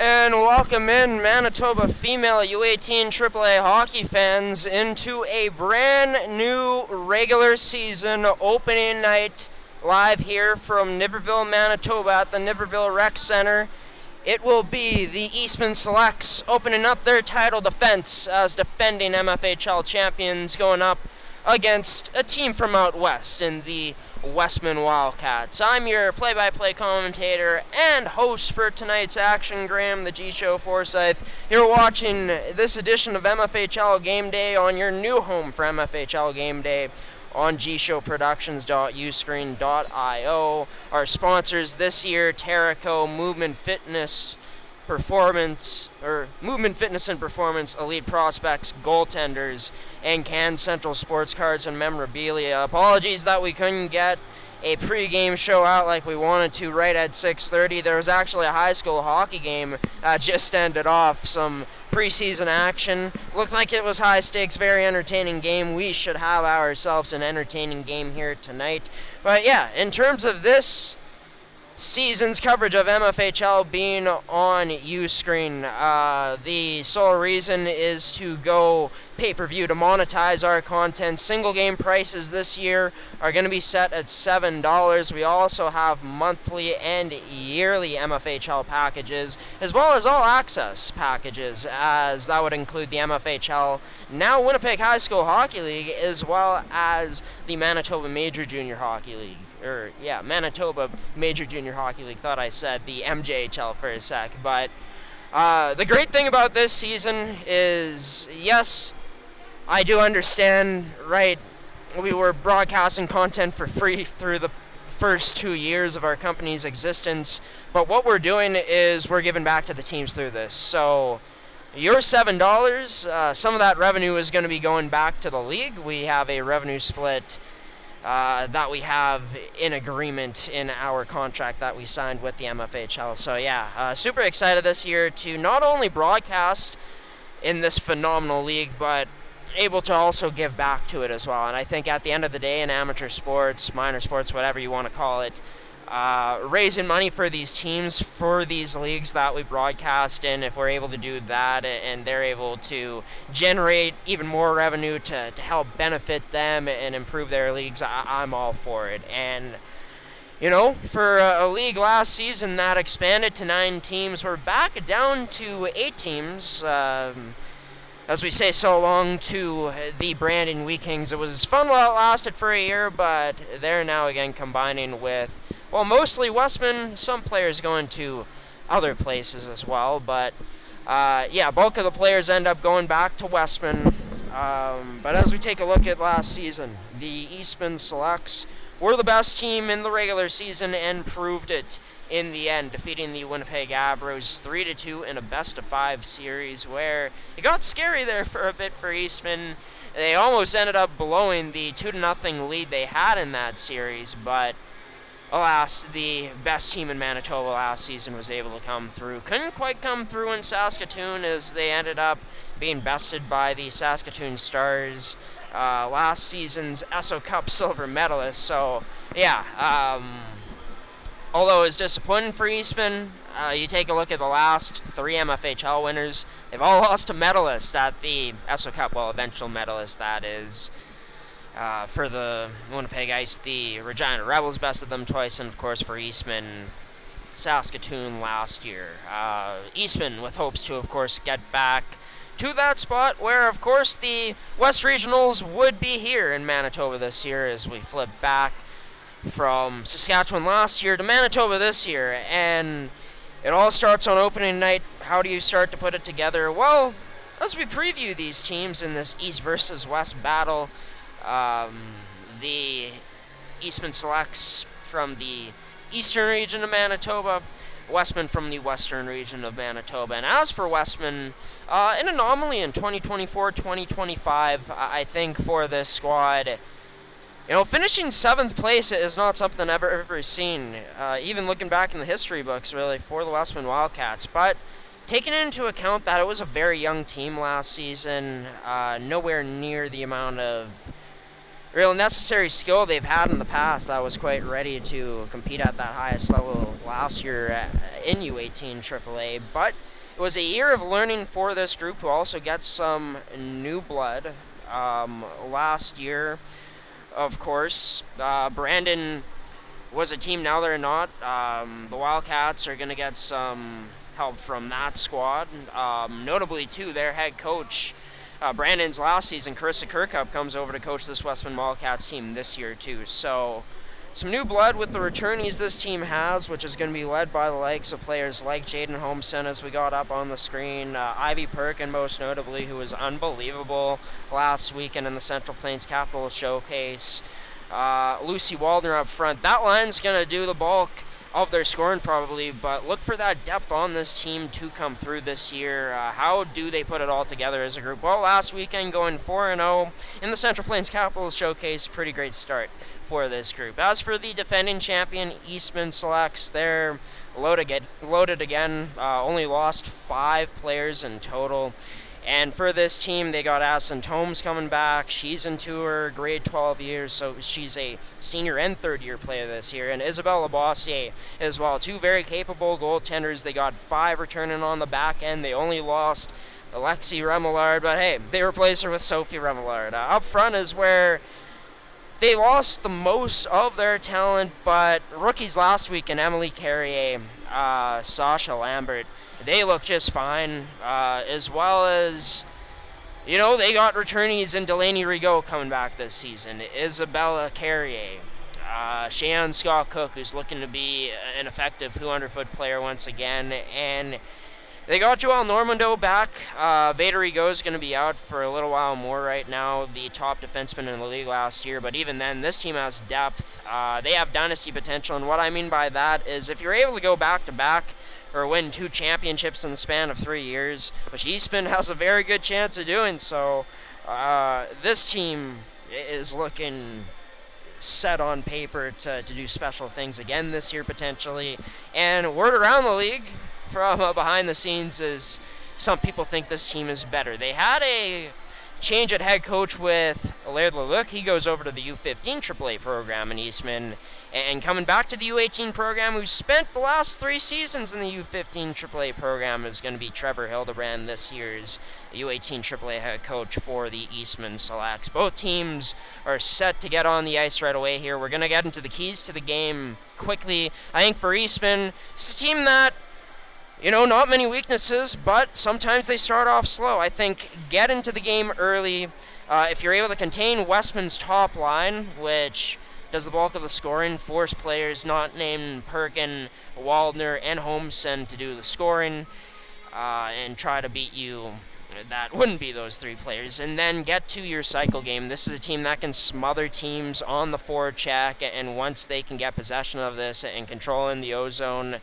And welcome in Manitoba female U18 AAA hockey fans into a brand new regular season opening night live here from Niverville, Manitoba at the Niverville Rec Center. It will be the Eastman Selects opening up their title defense as defending MFHL champions, going up against a team from out west in the Westman Wildcats. I'm your play-by-play commentator and host for tonight's action, Graham, the G-Show Forsyth. You're watching this edition of MFHL Game Day on your new home for MFHL Game Day on gshow.productions.uscreen.io. Our sponsors this year, Terrico, Movement Fitness and Performance, Elite Prospects, Goaltenders, and Can Central Sports Cards and Memorabilia. Apologies that we couldn't get a pregame show out like we wanted to right at 6:30. There was actually a high school hockey game that just ended off. Some preseason action. Looked like it was high stakes, very entertaining game. We should have ourselves an entertaining game here tonight. But yeah, in terms of this season's coverage of MFHL being on Uscreen, the sole reason is to go pay-per-view to monetize our content. Single game prices this year are going to be set at $7. We also have monthly and yearly MFHL packages, as well as all access packages, as that would include the MFHL, now Winnipeg High School Hockey League, as well as the Manitoba Major Junior Hockey League. Manitoba Major Junior Hockey League. Thought I said the MJHL for a sec. But the great thing about this season is, yes, I do understand, right, we were broadcasting content for free through the first 2 years of our company's existence, but what we're doing is we're giving back to the teams through this. So your $7, some of that revenue is going to be going back to the league. We have a revenue split that we have in agreement in our contract that we signed with the MFHL. So yeah, super excited this year to not only broadcast in this phenomenal league, but able to also give back to it as well. And I think at the end of the day, in amateur sports, minor sports, whatever you want to call it, raising money for these teams, for these leagues that we broadcast in, if we're able to do that and they're able to generate even more revenue to help benefit them and improve their leagues, I'm all for it. And you know, for a league last season that expanded to 9 teams, we're back down to 8 teams. As we say so long to the Brandon Wheat Kings. It was fun while it lasted for a year, but they're now again combining with, well, mostly Westman, some players going to other places as well, but bulk of the players end up going back to Westman. But as we take a look at last season, the Eastman Selects were the best team in the regular season and proved it in the end, defeating the Winnipeg Avros 3-2 in a best-of-5 series where it got scary there for a bit for Eastman. They almost ended up blowing the 2-0 lead they had in that series, but alas, the best team in Manitoba last season was able to come through. Couldn't quite come through in Saskatoon as they ended up being bested by the Saskatoon Stars, last season's Esso Cup silver medalists. So, yeah, although it was disappointing for Eastman, you take a look at the last 3 MFHL winners, they've all lost to medalists at the Esso Cup, well, eventual medalist, that is. For the Winnipeg Ice, the Regina Rebels bested them twice, and of course for Eastman, Saskatoon last year. Eastman with hopes to, of course, get back to that spot where, of course, the West Regionals would be here in Manitoba this year as we flip back from Saskatchewan last year to Manitoba this year, and it all starts on opening night. How do you start to put it together? Well, as we preview these teams in this East versus West battle, the Eastman Selects from the eastern region of Manitoba, Westman from the western region of Manitoba. And as for Westman, an anomaly in 2024-2025, I think, for this squad. You know, finishing 7th place is not something I've ever seen, even looking back in the history books, really, for the Westman Wildcats. But taking into account that it was a very young team last season, nowhere near the amount of real necessary skill they've had in the past that was quite ready to compete at that highest level last year in U18 AAA. But it was a year of learning for this group, who also gets some new blood. Last year, of course, Brandon was a team. Now they're not. The Wildcats are going to get some help from that squad. Notably, too, their head coach, Brandon's last season, Carissa Kirkup, comes over to coach this Westman Wildcats team this year, too. So some new blood with the returnees this team has, which is going to be led by the likes of players like Jaden Holmson, as we got up on the screen, Ivy Perkin, most notably, who was unbelievable last weekend in the Central Plains Capital Showcase. Lucy Waldner up front. That line's going to do the bulk of their scoring probably, but look for that depth on this team to come through this year. How do they put it all together as a group? Well, last weekend going 4-0 in the Central Plains Capital Showcase. Pretty great start for this group. As for the defending champion, Eastman Selects, they're loaded again. Only lost 5 players in total. And for this team, they got Addison Tomes coming back. She's into her grade 12 years, so she's a senior and third-year player this year. And Isabella Bossier as well. 2 very capable goaltenders. They got 5 returning on the back end. They only lost Alexi Remillard, but hey, they replaced her with Sophie Remillard. Up front is where they lost the most of their talent, but rookies last week in Emily Carrier, Sasha Lambert, they look just fine, as well as, they got returnees in Delaney Rigaud coming back this season, Isabella Carrier, Cheyenne Scott Cook, who's looking to be an effective 200-foot player once again, and they got Joelle Normando back. Vader Rigaud is going to be out for a little while more right now, the top defenseman in the league last year, but even then, this team has depth. They have dynasty potential, and what I mean by that is if you're able to go back-to-back or win 2 championships in the span of 3 years, which Eastman has a very good chance of doing so, this team is looking set on paper to do special things again this year potentially. And word around the league from behind the scenes is some people think this team is better. They had a change at head coach with Laird Leluc. He goes over to the U15 AAA program in Eastman, and coming back to the U18 program, who spent the last 3 seasons in the U15 AAA program, is going to be Trevor Hildebrand, this year's U18 AAA head coach for the Eastman Selects. Both teams are set to get on the ice right away here. We're going to get into the keys to the game quickly. I think for Eastman, it's a team that, not many weaknesses, but sometimes they start off slow. I think get into the game early. If you're able to contain Westman's top line, which does the bulk of the scoring, force players not named Perkin, Waldner, and Holmson to do the scoring, and try to beat you. That wouldn't be those 3 players. And then get to your cycle game. This is a team that can smother teams on the forecheck, and once they can get possession of this and control in the O-zone,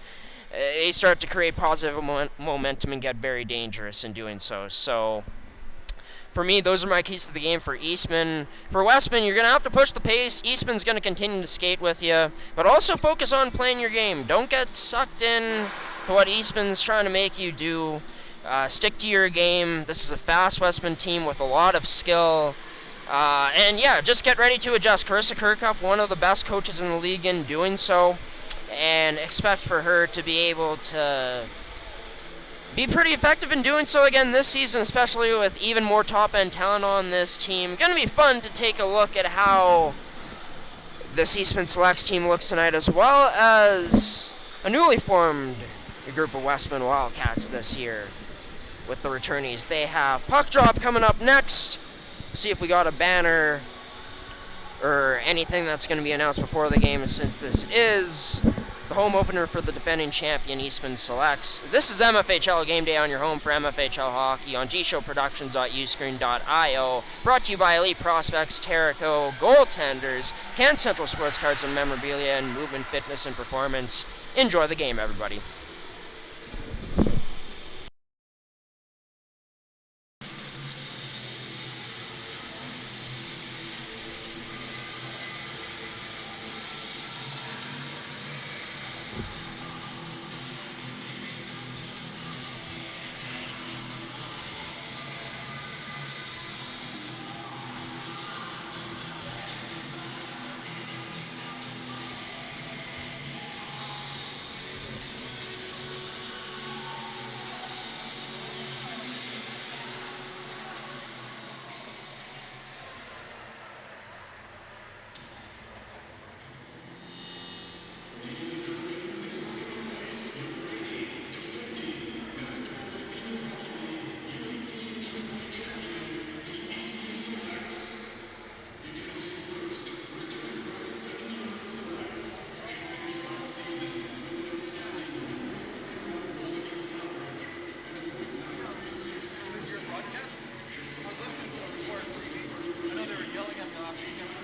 they start to create positive momentum and get very dangerous in doing so. So, for me, those are my keys to the game for Eastman. For Westman, you're going to have to push the pace. Eastman's going to continue to skate with you, but also focus on playing your game. Don't get sucked in to what Eastman's trying to make you do. Stick to your game. This is a fast Westman team with a lot of skill. And just get ready to adjust. Carissa Kirkup, one of the best coaches in the league in doing so, and expect for her to be able to be pretty effective in doing so again this season, especially with even more top-end talent on this team. Going to be fun to take a look at how this Eastman Selects team looks tonight, as well as a newly formed group of Westman Wildcats this year with the returnees. They have puck drop coming up next. See if we got a banner or anything that's going to be announced before the game, since this is the home opener for the defending champion Eastman Selects. This is MFHL Game Day on your home for MFHL Hockey on gshowproductions.uscreen.io. Brought to you by Elite Prospects, Terrico, Goaltenders, Can Central Sports Cards and Memorabilia, and Movement Fitness and Performance. Enjoy the game, everybody.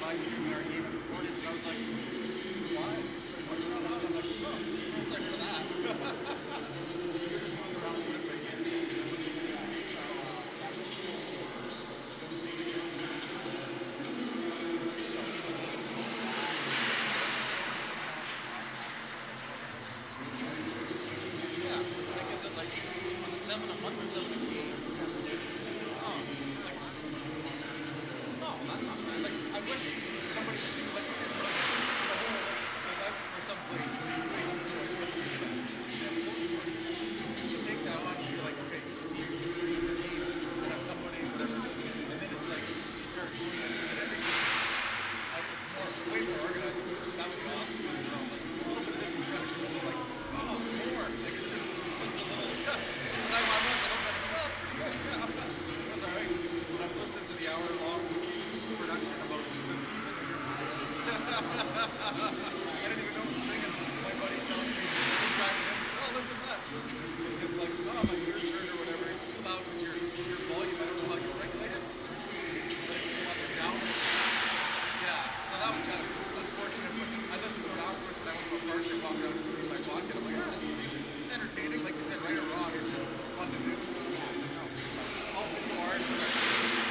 live streaming our game and recording. So I was like, why? What's not allowed? I'm like, oh, what's there for that? You're just doing the round trip again. Yeah, I guess it's like 7 a month or something. Oh, like, no, that's not bad. Like, I wish somebody could do like the whole like I for some play you take that one and you're like, okay, and have somebody, whatever, and then it's like you start doing it and everything. It's way more organized. That would be awesome. Like, a little bit of this is kind of cool. Like, oh, more. Like, it's just a little. And I watch it, I'm like, oh, that's pretty good. Yeah, that's all right. When I'm listening to the hour-long production about the season of your predictions. I didn't even know it was ringing. My buddy tells me, I'm driving in. Oh, listen to that. It's like, oh, my ears hurt or whatever. It's too loud with your volume. I don't know how you regulate it. But it can go up and down. Yeah, so that was kind of unfortunate. I listened to it afterwards and I went to a park and walked around and streamed my pocket. I'm like, it's entertaining. Like you said, right or wrong, it's just fun to do. All video art is our team.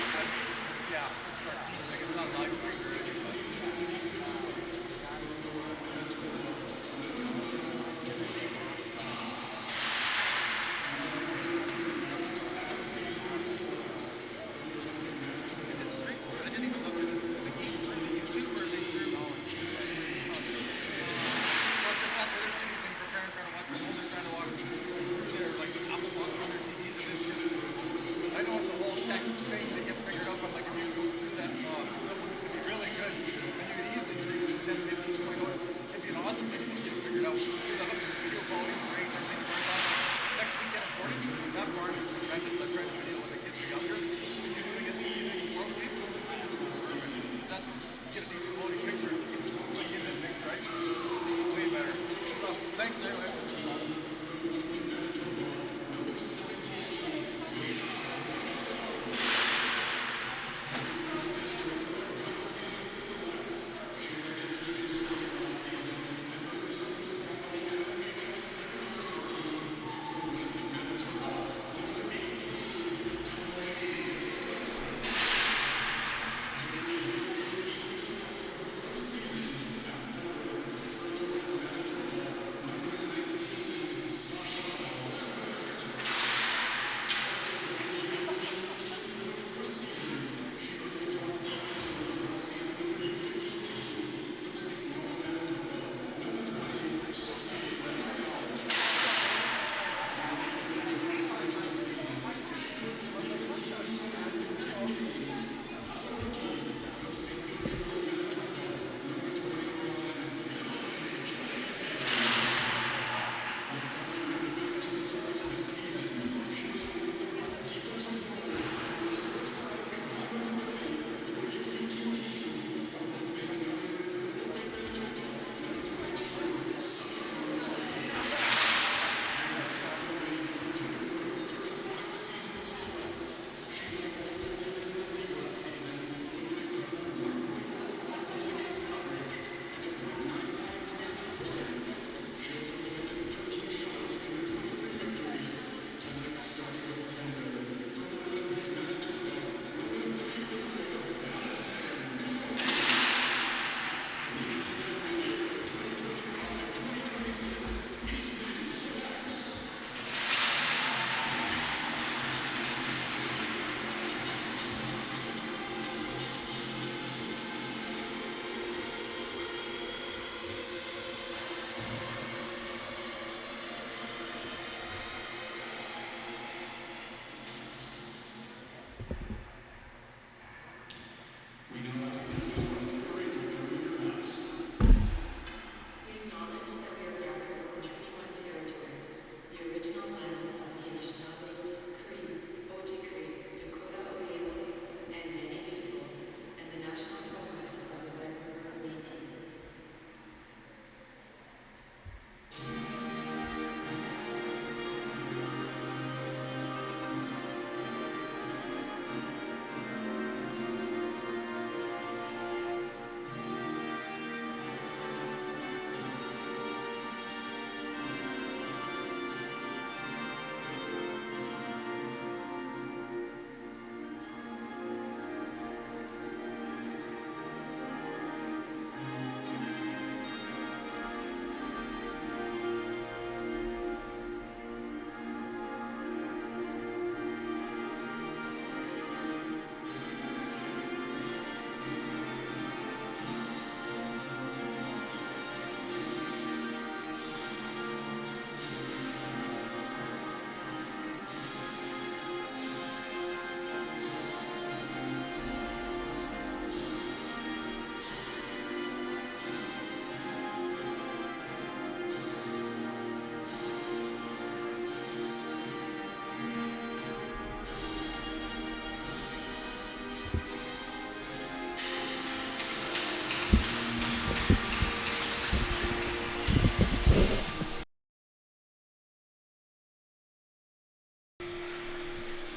Yeah, it's our team. Like, it's not live streaming. Is it streamed? I didn't even look. Is it the games through the YouTube or are they through? So that's an interesting thing for parents trying to watch at home. They're trying to watch through their like Apple Watch on their TVs, and it's just. I know it's a whole tech thing to get figured out, but like if you go through that, someone could be grilling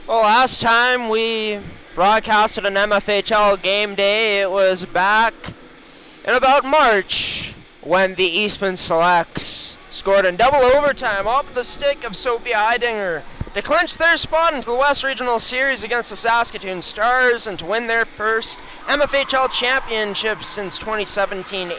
Well, last time we broadcasted an MFHL game day, it was back in about March when the Eastman Selects scored in double overtime off the stick of Sophia Heidinger to clinch their spot into the West Regional Series against the Saskatoon Stars and to win their first MFHL championship since 2017-18.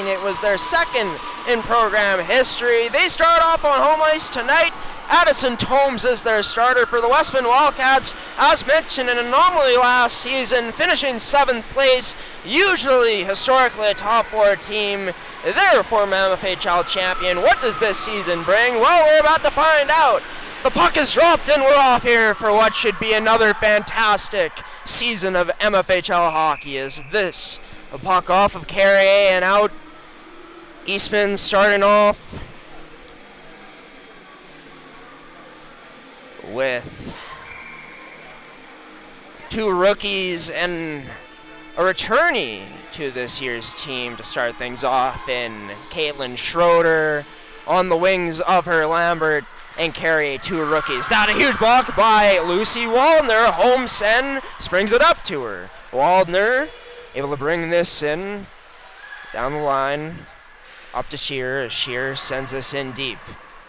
It was their second in program history. They start off on home ice tonight. Addison Tomes is their starter for the Westman Wildcats. As mentioned, an anomaly last season, finishing 7th place, usually historically a top 4 team. They're a former MFHL champion. What does this season bring? Well, we're about to find out. The puck is dropped and we're off here for what should be another fantastic season of MFHL hockey. Is this a puck off of Carrier and out? Eastman starting off with 2 rookies and a returnee to this year's team to start things off in Caitlin Schroeder on the wings of her Lambert and Carrier, 2 rookies. That a huge block by Lucy Waldner. Holmsen springs it up to her. Waldner able to bring this in down the line up to Shearer. Shearer sends this in deep.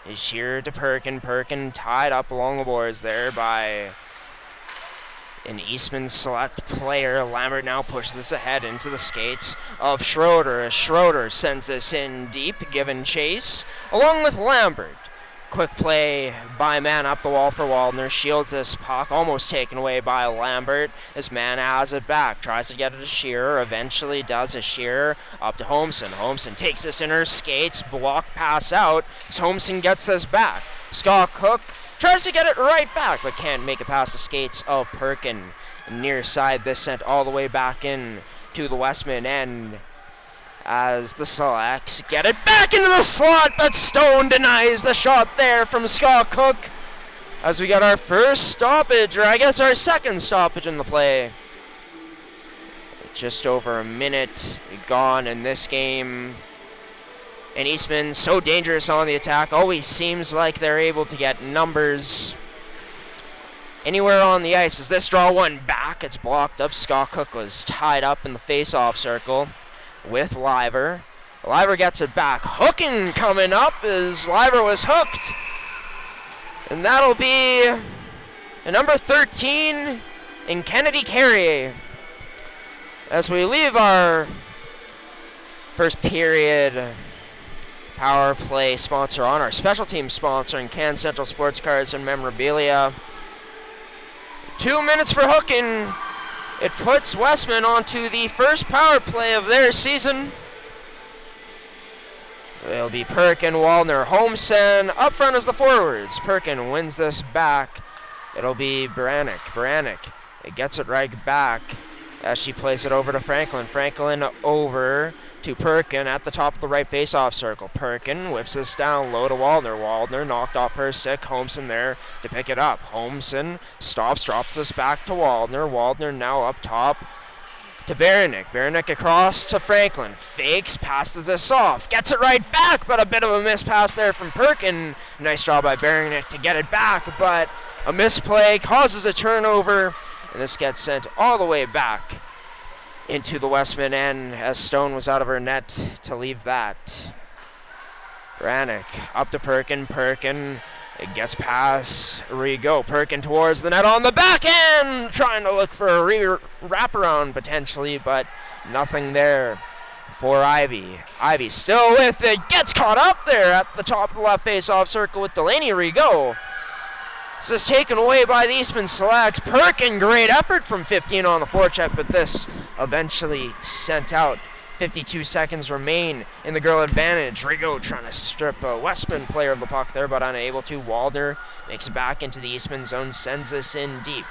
Is Shearer to Perkin. Perkin tied up along the boards there by an Eastman Select player. Lambert now pushes this ahead into the skates of Schroeder. Schroeder sends this in deep, given chase along with Lambert. Quick play by man up the wall for Waldner. Shields this puck, almost taken away by Lambert. This man has it back, tries to get it to Shearer, eventually does a Shearer up to Holmsen. Holmsen takes this in her skates, block pass out. As Holmsen gets this back. Scott Cook tries to get it right back, but can't make it past the skates of Perkin. Near side, this sent all the way back in to the Westman end. As the Selects get it back into the slot, but Stone denies the shot there from Scott Cook. As we got our first stoppage, or I guess our second stoppage in the play. Just over a minute gone in this game. And Eastman so dangerous on the attack. Always seems like they're able to get numbers anywhere on the ice. As this draw one back, it's blocked up. Scott Cook was tied up in the face-off circle with Liver. Liver gets it back. Hooking coming up as Liver was hooked. And that'll be a number 13 in Kennedy Carrier. As we leave our first period power play sponsor on, our special team sponsor in Can Central Sports Cards and Memorabilia. 2 minutes for hooking. It puts Westman onto the first power play of their season. It'll be Perkin, Waldner, Holmsen. Up front as the forwards. Perkin wins this back. It'll be Baranek. Baranek, it gets it right back as she plays it over to Franklin. Franklin over to Perkin at the top of the right face-off circle. Perkin whips this down low to Waldner. Waldner knocked off her stick. Holmsen there to pick it up. Holmsen stops, drops this back to Waldner. Waldner now up top to Baranek. Baranek across to Franklin. Fakes, passes this off. Gets it right back, but a bit of a miss pass there from Perkin. Nice job by Baranek to get it back, but a misplay causes a turnover, and this gets sent all the way back into the Westman end as Stone was out of her net to leave that. Baranek up to Perkin. Perkin, it gets past Rigo. Perkin towards the net on the back end, trying to look for a wraparound potentially, but nothing there for Ivy. Ivy still with it, gets caught up there at the top of the left face-off circle with Delaney Rigo. This is taken away by the Eastman Selects. Perkin, great effort from 15 on the forecheck, but this eventually sent out. 52 seconds remain in the girl advantage. Rigo trying to strip a Westman player of the puck there, but unable to. Waldner makes it back into the Eastman zone, sends this in deep.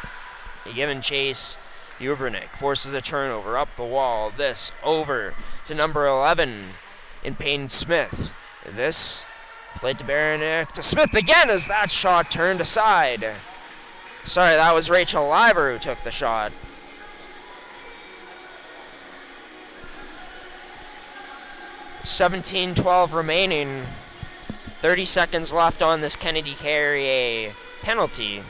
Given chase, Ubernick forces a turnover up the wall. This over to number 11 in Payne Smith. This played to Baranek, to Smith again as that shot turned aside. Sorry, that was Rachel Liver who took the shot. 17-12 remaining. 30 seconds left on this Kennedy Carrier penalty.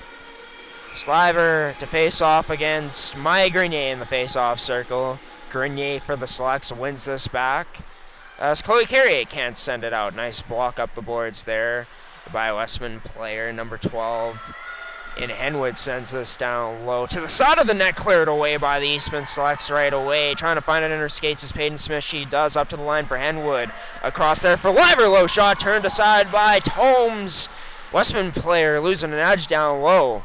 Sliver to face off against Maya Grenier in the face-off circle. Grenier for the Selects wins this back. As Chloe Carrier can't send it out. Nice block up the boards there by Westman player number 12. And Henwood sends this down low to the side of the net, cleared away by the Eastman Selects right away. Trying to find it in her skates is Peyton Smith. She does, up to the line for Henwood. Across there for Liver, low shot turned aside by Tomes. Westman player losing an edge down low.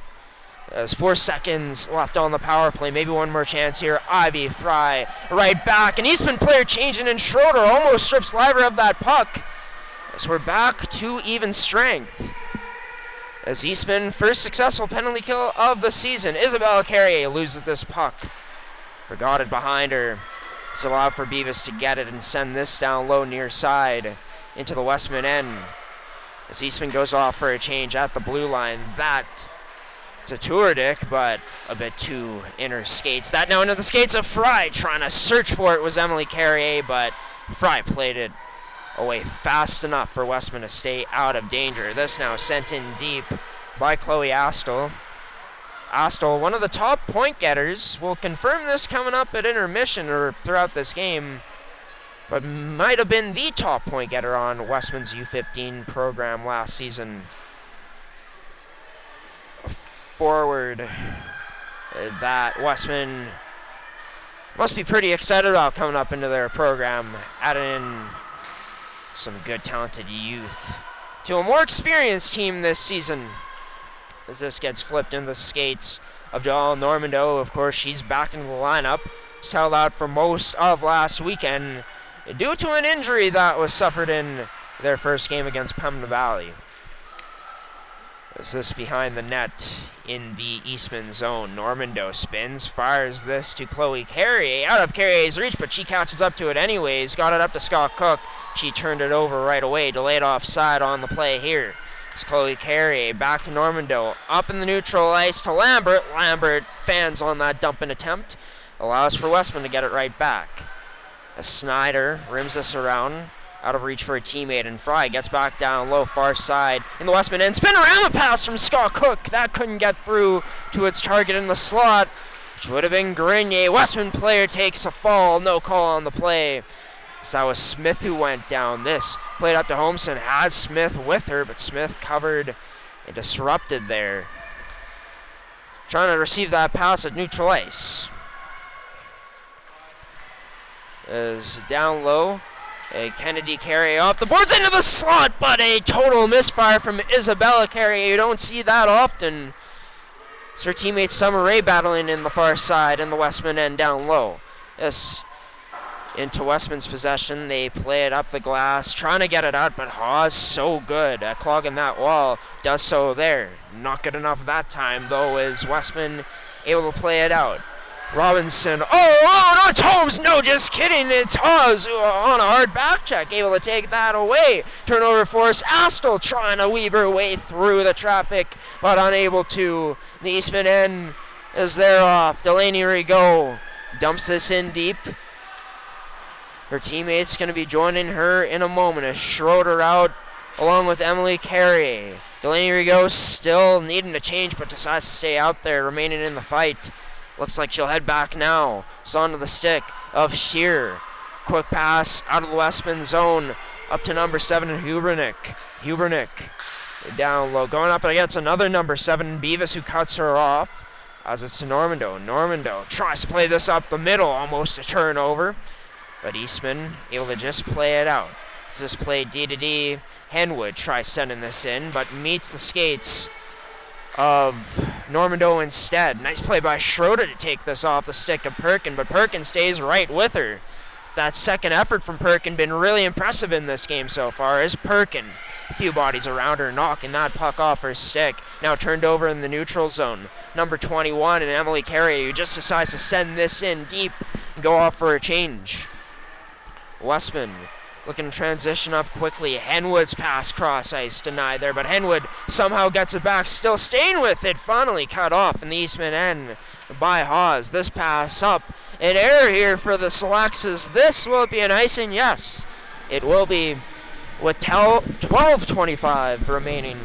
There's 4 seconds left on the power play. Maybe one more chance here. Ivy Fry right back. An Eastman player changing, and Schroeder almost strips Liver of that puck. As we're back to even strength. As Eastman, first successful penalty kill of the season. Isabella Carrier loses this puck. Forgot it behind her. It's allowed for Beavis to get it and send this down low near side into the Westman end. As Eastman goes off for a change at the blue line. That to Tourdick, but a bit too in her skates. That now into the skates of Fry. Trying to search for it was Emily Carrier, but Fry played it away fast enough for Westman to stay out of danger. This now sent in deep by Chloe Astle. Astle, one of the top point getters. We'll confirm this coming up at intermission or throughout this game, but might have been the top point getter on Westman's U15 program last season. Forward that Westman must be pretty excited about coming up into their program, adding in some good talented youth to a more experienced team this season. As this gets flipped in the skates of Joelle Normando, of course, she's back into the lineup. She's held out for most of last weekend due to an injury that was suffered in their first game against Pembina Valley. As this behind the net in the Eastman zone. Normando spins, fires this to Chloe Carrier. Out of Carrier's reach, but she catches up to it anyways. Got it up to Scott Cook. She turned it over right away. Delayed offside on the play here. It's Chloe Carrier back to Normando. Up in the neutral ice to Lambert. Lambert fans on that dumping attempt. Allows for Westman to get it right back. As Snyder rims this around. Out of reach for a teammate, and Fry gets back down low, far side in the Westman end. Spin around the pass from Scott Cook. That couldn't get through to its target in the slot, which would have been Grenier. Westman player takes a fall. No call on the play. So that was Smith who went down. This played up to Holmson. Had Smith with her, but Smith covered and disrupted there. Trying to receive that pass at neutral ice. Is down low. A Kennedy Carrier off the boards into the slot, but a total misfire from Isabella Carrier. You don't see that often. It's her teammate Summer Ray battling in the far side in the Westman end down low. This into Westman's possession. They play it up the glass, trying to get it out, but Hawes so good at clogging that wall. Does so there. Not good enough that time, though, is Westman able to play it out. Robinson, not Holmes, no, just kidding, it's Hawes on a hard back check, able to take that away. Turnover force, Astle trying to weave her way through the traffic, but unable to. The Eastman end is there off. Delaney Rigaud dumps this in deep. Her teammate's going to be joining her in a moment as Schroeder out along with Emily Carrier. Delaney Rigaud still needing to change, but decides to stay out there, remaining in the fight. Looks like she'll head back now. It's onto the stick of Shear. Quick pass out of the Westman zone. Up to number 7, Hubernick. Hubernick down low. Going up against another number 7, Beavis, who cuts her off. As it's to Normando. Normando tries to play this up the middle. Almost a turnover. But Eastman able to just play it out. It's this play D-to-D. Henwood tries sending this in, but meets the skates of Normando instead. Nice play by Schroeder to take this off the stick of Perkin, but Perkin stays right with her. That second effort from Perkin been really impressive in this game so far, as Perkin, a few bodies around her, knocking that puck off her stick. Now turned over in the neutral zone. Number 21 and Emily Carrier, who just decides to send this in deep and go off for a change. Westman looking to transition up quickly. Henwood's pass cross ice denied there, but Henwood somehow gets it back, still staying with it. Finally cut off in the Eastman end by Hawes. This pass up. An error here for the Selects. This will be an icing? Yes, it will be, with 12:25 remaining.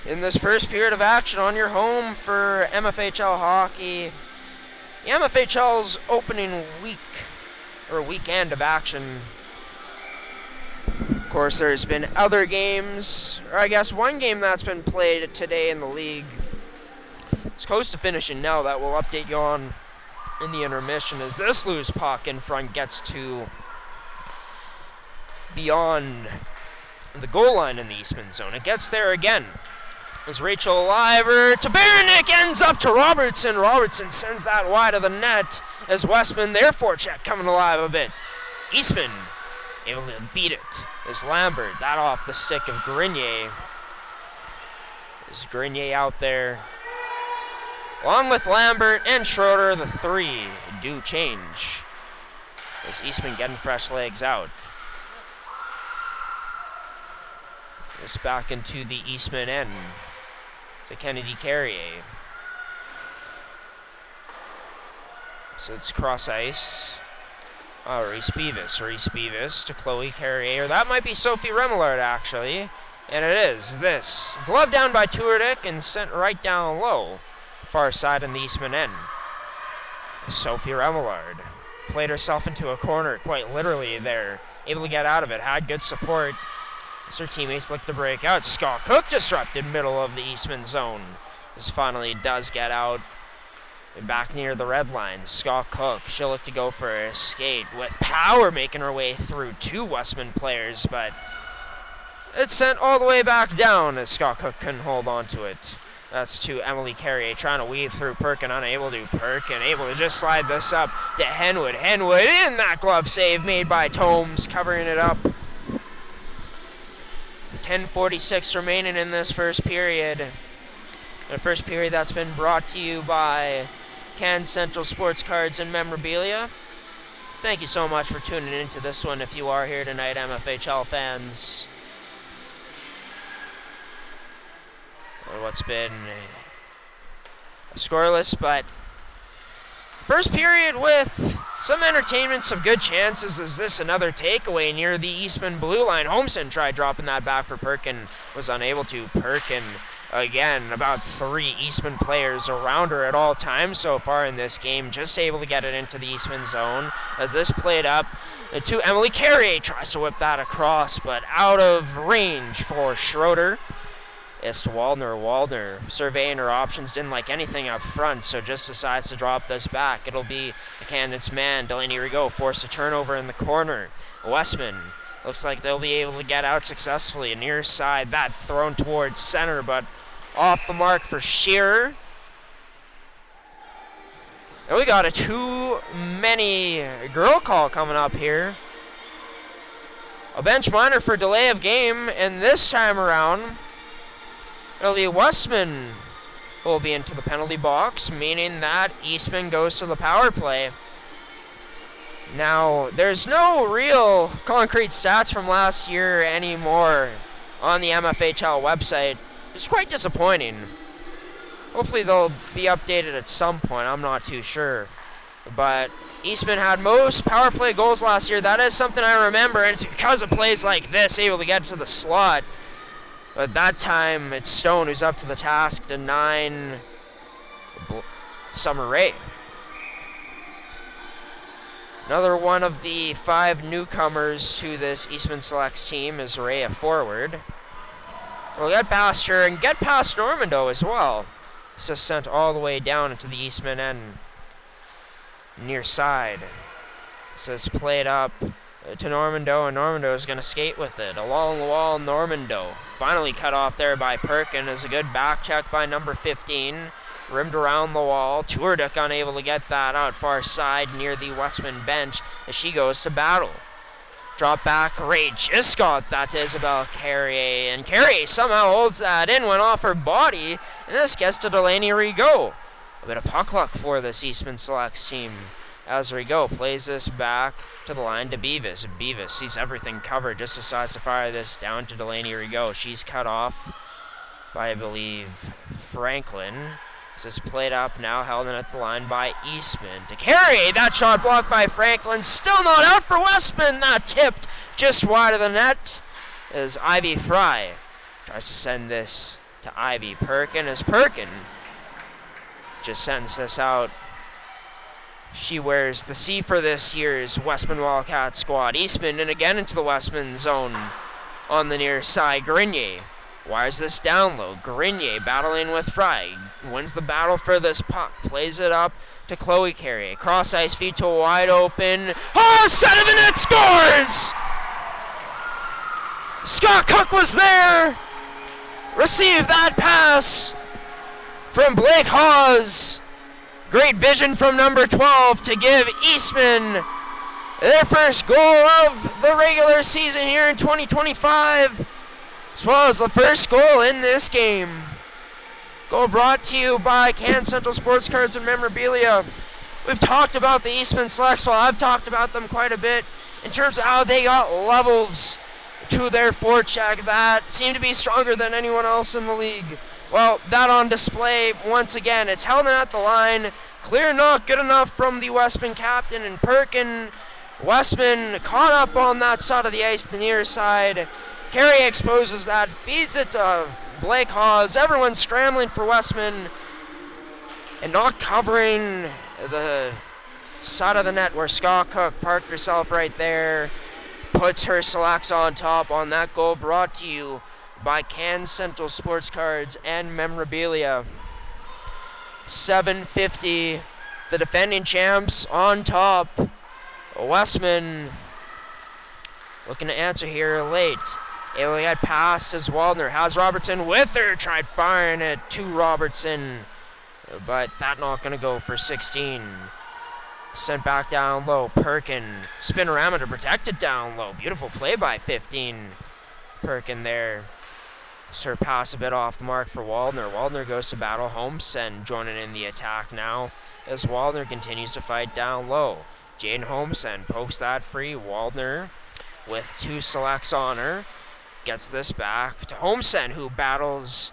in this first period of action on your home for MFHL hockey. The MFHL's opening week, or weekend of action. Of course, there's been other games, or I guess one game that's been played today in the league. It's close to finishing now. That we'll update you on in the intermission as this loose puck in front gets to beyond the goal line in the Eastman zone. It gets there again. As Rachel Liver to Baranek, ends up to Robertson. Robertson sends that wide of the net as Westman, their forecheck coming alive a bit. Eastman able to beat it as Lambert, that off the stick of Grenier. Is Grenier out there. Along with Lambert and Schroeder, the three do change. As Eastman getting fresh legs out. It's back into the Eastman end. To Kennedy Carrier. So it's cross ice. Oh, Reese Beavis to Chloe Carrier. That might be Sophie Remillard, actually. And it is. This. Glove down by Tuerdick and sent right down low. Far side in the Eastman end. Sophie Remillard played herself into a corner, quite literally there. Able to get out of it. Had good support. As her teammates look to break out. Scott Cook disrupted middle of the Eastman zone. This finally does get out. And back near the red line. Scott Cook. She'll look to go for a skate with power making her way through two Westman players, but it's sent all the way back down as Scott Cook couldn't hold on to it. That's to Emily Carrier trying to weave through Perkin, unable to. Perkin able to just slide this up to Henwood. Henwood in that glove save made by Tomes, covering it up. 10:46 remaining in this first period. The first period that's been brought to you by Can Central Sports Cards and Memorabilia. Thank you so much for tuning into this one if you are here tonight, MFHL fans. What's been scoreless, but first period with some entertainment, some good chances. Is this another takeaway near the Eastman blue line? Holmson tried dropping that back for Perkin, was unable to. Perkin, again, about three Eastman players around her at all times so far in this game, just able to get it into the Eastman zone. As this played up to Emily Carrier, tries to whip that across, but out of range for Schroeder. It's to Waldner. Waldner surveying her options, didn't like anything up front, so just decides to drop this back. It'll be the candidate's man, Delaney Rigaud, forced a turnover in the corner. Westman looks like they'll be able to get out successfully. Near side, that thrown towards center, but off the mark for Shearer. And we got a too many girl call coming up here. A bench minor for delay of game, and this time around, it'll be Westman who will be into the penalty box, meaning that Eastman goes to the power play. Now, there's no real concrete stats from last year anymore on the MFHL website. It's quite disappointing. Hopefully they'll be updated at some point, I'm not too sure. But Eastman had most power play goals last year. That is something I remember, and it's because of plays like this, able to get to the slot. But that time, it's Stone who's up to the task to 9 Summer Rae. Another one of the 5 newcomers to this Eastman Selects team is Rae, a forward. We'll get past her and get past Normando as well. It's just sent all the way down into the Eastman end. Near side. So it's played up to Normando, and Normando is going to skate with it. Along the wall, Normando. Finally cut off there by Perkin as a good back check by number 15. Rimmed around the wall. Tuerdick unable to get that out far side near the Westman bench as she goes to battle. Drop back, Rae just got that to Isabel Carrier, and Carrier somehow holds that in, went off her body, and this gets to Delaney Rigaud. A bit of puck luck for this Eastman Selects team. As Rigaud plays this back to the line to Beavis. Beavis sees everything covered, just decides to fire this down to Delaney Rigaud. She's cut off by, I believe, Franklin. This is played up now, held in at the line by Eastman. To Carrier, that shot blocked by Franklin. Still not out for Westman. That tipped just wide of the net as Ivy Fry tries to send this to Ivy. Perkin as Perkin just sends this out. She wears the C for this year's Westman Wildcats squad. Eastman and again into the Westman zone on the near side. Grenier wires this down low. Grenier battling with Fry. Wins the battle for this puck. Plays it up to Chloe Carey. Cross ice feed to a wide open. Oh, center of the net scores! Scott Cook was there. Received that pass from Blake Hawes. Great vision from number 12 to give Eastman their first goal of the regular season here in 2025, as well as the first goal in this game. Goal brought to you by Can Central Sports Cards and Memorabilia. We've talked about the Eastman Selects, well, I've talked about them quite a bit in terms of how they got levels to their forecheck that seem to be stronger than anyone else in the league. Well, that on display once again. It's held at the line. Clear not good enough from the Westman captain and Perkin. Westman caught up on that side of the ice, the near side. Carey exposes that, feeds it to Blake Hawes. Everyone scrambling for Westman and not covering the side of the net where Scott Cook parked herself right there. Puts her selects on top on that goal brought to you by Can Central Sports Cards and Memorabilia. 7:50, the defending champs on top. Westman looking to answer here late. Able to get past as Waldner has Robertson with her. Tried firing it to Robertson, but that not going to go for 16. Sent back down low. Perkin spinorama to protect it down low. Beautiful play by 15. Perkin there. Surpass a bit off the mark for Waldner. Waldner goes to battle Homesen joining in the attack now as Waldner continues to fight down low. Jane Homesen pokes that free. Waldner with 2 selects on her. Gets this back to Homesen, who battles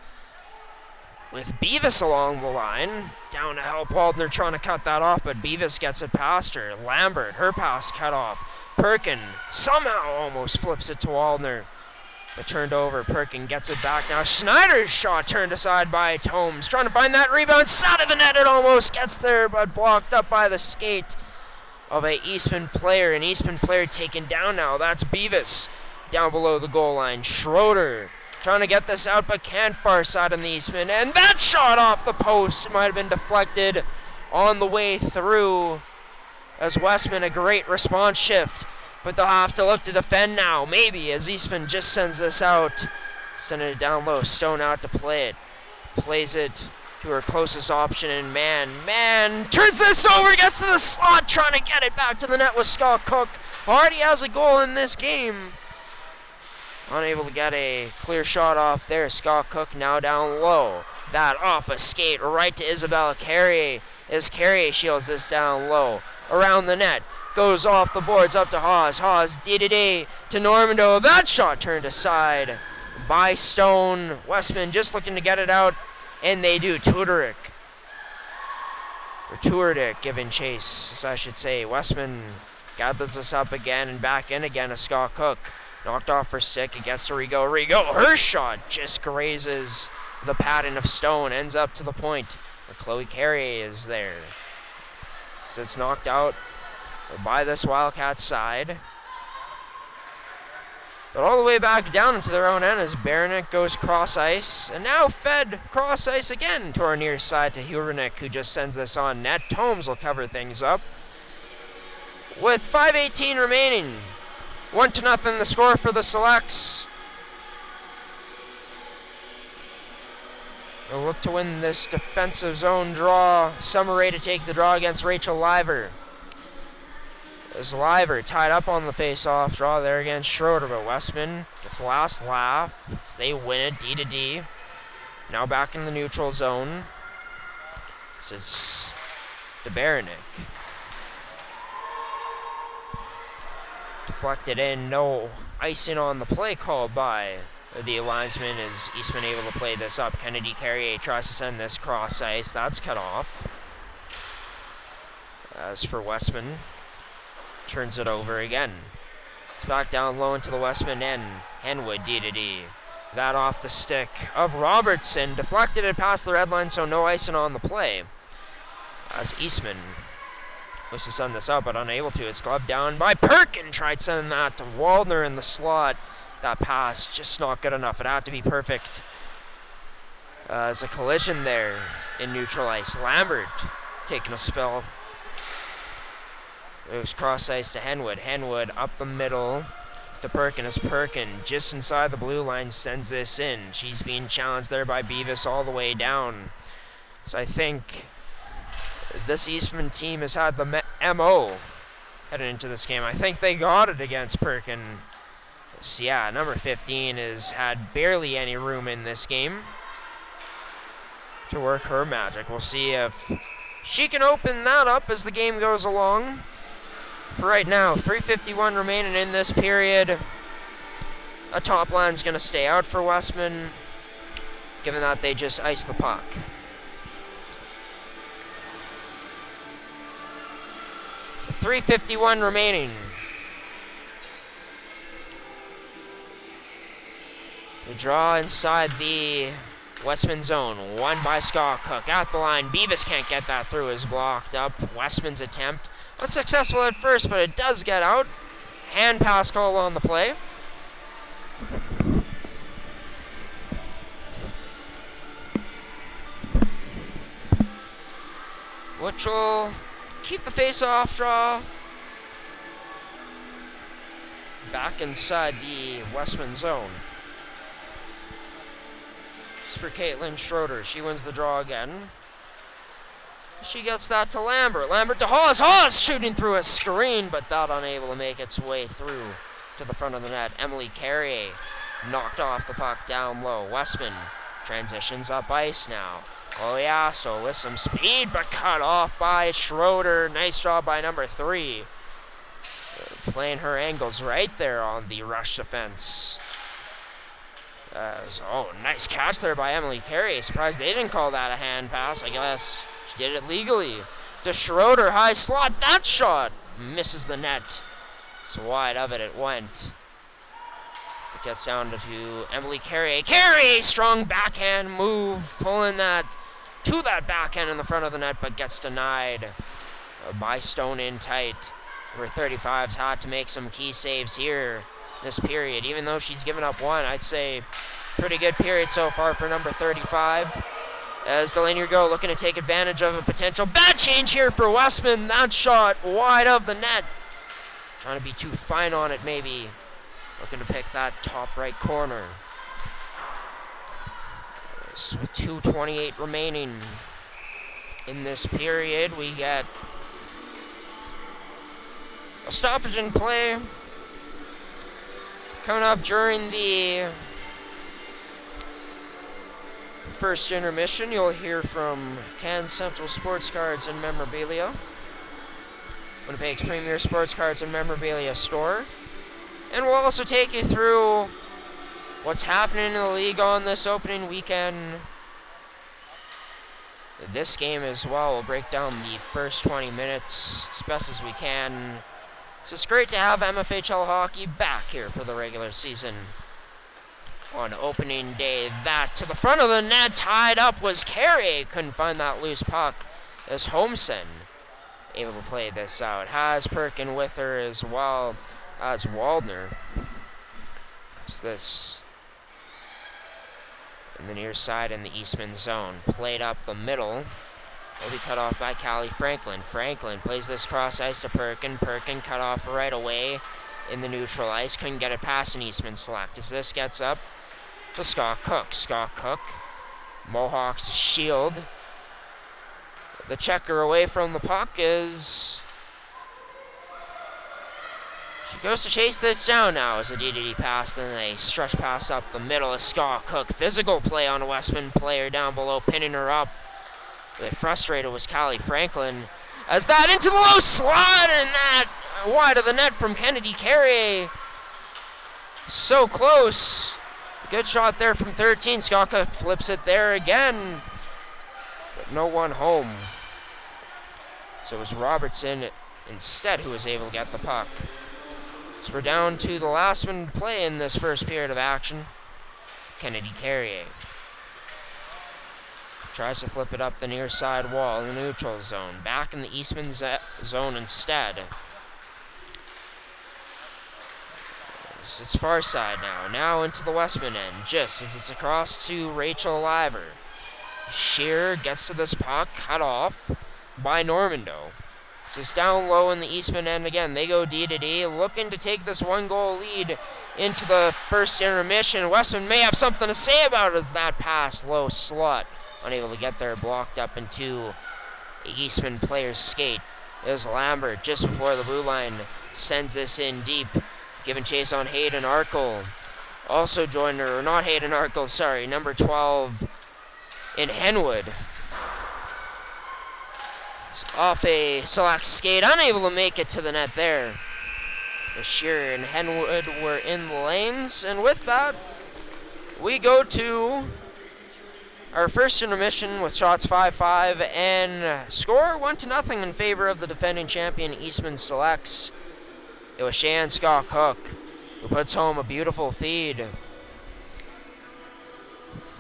with Beavis along the line. Down to help Waldner trying to cut that off, but Beavis gets it past her. Lambert, her pass cut off. Perkin somehow almost flips it to Waldner. But turned over, Perkin gets it back now. Schneider's shot turned aside by Tomes. Trying to find that rebound, side of the net, it almost gets there, but blocked up by the skate of a Eastman player. An Eastman player taken down now. That's Beavis down below the goal line. Schroeder trying to get this out, but can't, far side on the Eastman. And that shot off the post might have been deflected on the way through as Westman, a great response shift. But they'll have to look to defend now, maybe, as Eastman just sends this out. Sending it down low, Stone out to play it. Plays it to her closest option, and man, turns this over, gets to the slot, trying to get it back to the net with Scott Cook. Already has a goal in this game. Unable to get a clear shot off there. Scott Cook now down low. That off a skate right to Isabella Carrier as Carrier shields this down low. Around the net. Goes off the boards up to Hawes. Hawes D-to-D to Normando. That shot turned aside by Stone. Westman just looking to get it out, and they do. Tudoric giving chase, as I should say. Westman gathers this up again and back in again to Scott Cook. Knocked off her stick. It gets to Rigo. Her shot just grazes the padding of Stone. Ends up to the point where Chloe Carrier is there. So it's knocked out by this Wildcats side. But all the way back down into their own end as Baranek goes cross ice. And now fed cross ice again to our near side to Hurnick, who just sends this on net. Tomes will cover things up. With 5:18 remaining. 1-0 the score for the Selects. They'll look to win this defensive zone draw. Summer to take the draw against Rachel Liver. As Liver tied up on the face-off draw there against Schroeder, but Westman gets the last laugh as they win it D-to-D. Now back in the neutral zone. This is DeBaranek. Deflected in, no icing on the play called by the linesman as Eastman able to play this up. Kennedy Carrier tries to send this cross ice. That's cut off. As for Westman, turns it over again. It's back down low into the Westman end. Henwood D-to-D. That off the stick of Robertson. Deflected it past the red line, so no icing on the play. As Eastman looks to send this out, but unable to. It's gloved down by Perkin. Tried sending that to Waldner in the slot. That pass just not good enough. It had to be perfect. There's a collision there in neutral ice. Lambert taking a spill. It was cross ice to Henwood. Henwood up the middle to Perkin as Perkin just inside the blue line sends this in. She's being challenged there by Beavis all the way down. So I think this Eastman team has had the MO heading into this game. I think they got it against Perkin. So yeah, number 15 has had barely any room in this game to work her magic. We'll see if she can open that up as the game goes along. For right now, 3:51 remaining in this period. A top line's going to stay out for Westman, given that they just iced the puck. .351 remaining. The draw inside the Westman zone. Won by Scott Cook. At the line. Beavis can't get that through. Is blocked up. Westman's attempt. Unsuccessful at first, but it does get out. Hand pass call on the play. Which will keep the face-off draw back inside the Westman zone. It's for Caitlin Schroeder. She wins the draw again. She gets that to Lambert. Lambert to Haas. Haas shooting through a screen, but that unable to make its way through to the front of the net. Emily Carrier knocked off the puck down low. Westman transitions up ice now. Oliasto with some speed, but cut off by Schroeder. Nice job by number 3. Playing her angles right there on the rush defense. Nice catch there by Emily Carey. Surprised they didn't call that a hand pass. I guess she did it legally. To Schroeder, high slot. That shot misses the net. So wide of it went. As it gets down to Emily Carey. Carey, strong backhand move, pulling that to that backhand in the front of the net, but gets denied by Stone in tight. Number 35's had to make some key saves here this period. Even though she's given up one, I'd say pretty good period so far for number 35. As Delaney Go looking to take advantage of a potential bad change here for Westman. That shot wide of the net. Trying to be too fine on it maybe. Looking to pick that top right corner. With 2:28 remaining in this period, we get a stoppage in play. Coming up during the first intermission, you'll hear from Can Central Sports Cards and Memorabilia, Winnipeg's premier sports cards and memorabilia store. And we'll also take you through what's happening in the league on this opening weekend. This game as well. We'll break down the first 20 minutes as best as we can. So it's great to have MFHL hockey back here for the regular season. On opening day, that to the front of the net, tied up was Carey. Couldn't find that loose puck as Holmson able to play this out. Has Perkin with her as well as Waldner. It's this in the near side in the Eastman zone. Played up the middle. Will be cut off by Callie Franklin. Franklin plays this cross ice to Perkin. Perkin cut off right away in the neutral ice. Couldn't get it past an Eastman Select as this gets up to Scott Cook. Scott Cook, Mohawks shield. The checker away from the puck is... She goes to chase this down now as a DDD pass, then a stretch pass up the middle of Scott Cook. Physical play on a Westman player down below, pinning her up. Really frustrated was Callie Franklin. As that into the low slot, and that wide of the net from Kennedy Carrier. So close. Good shot there from 13. Scott Cook flips it there again. But no one home. So it was Robertson instead who was able to get the puck. So we're down to the last one to play in this first period of action. Kennedy Carrier tries to flip it up the near side wall in the neutral zone. Back in the Eastman zone instead. It's far side now. Now into the Westman end, just as it's across to Rachel Liver. Shearer gets to this puck, cut off by Normando. So it's down low in the Eastman end again. They go D to D, looking to take this 1-goal lead into the first intermission. Westman may have something to say about it as that pass, low slot. Unable to get there, blocked up into Eastman player's skate. There's Lambert just before the blue line. Sends this in deep. Giving chase on Hayden Arkle. Also joined her, not Hayden Arkle, sorry, number 12 in Henwood. Off a select skate, unable to make it to the net there. Shearer and Henwood were in the lanes, and with that, we go to our first intermission with shots 5-5 and score 1-0 in favor of the defending champion Eastman Selects. It was Shan Scott Cook who puts home a beautiful feed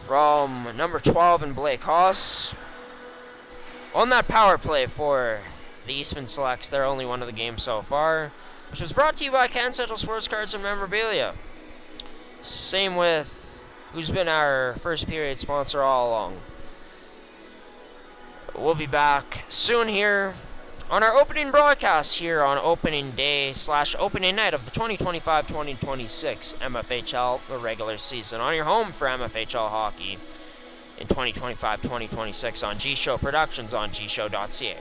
from number 12 in Blake Haas. On that power play for the Eastman Selects, their only one of the game so far, which was brought to you by Can Central Sports Cards and Memorabilia. Same with who's been our first period sponsor all along. We'll be back soon here on our opening broadcast here on opening day / opening night of the 2025-2026 MFHL regular season on your home for MFHL hockey in 2025-2026 on G-Show Productions on gshow.ca.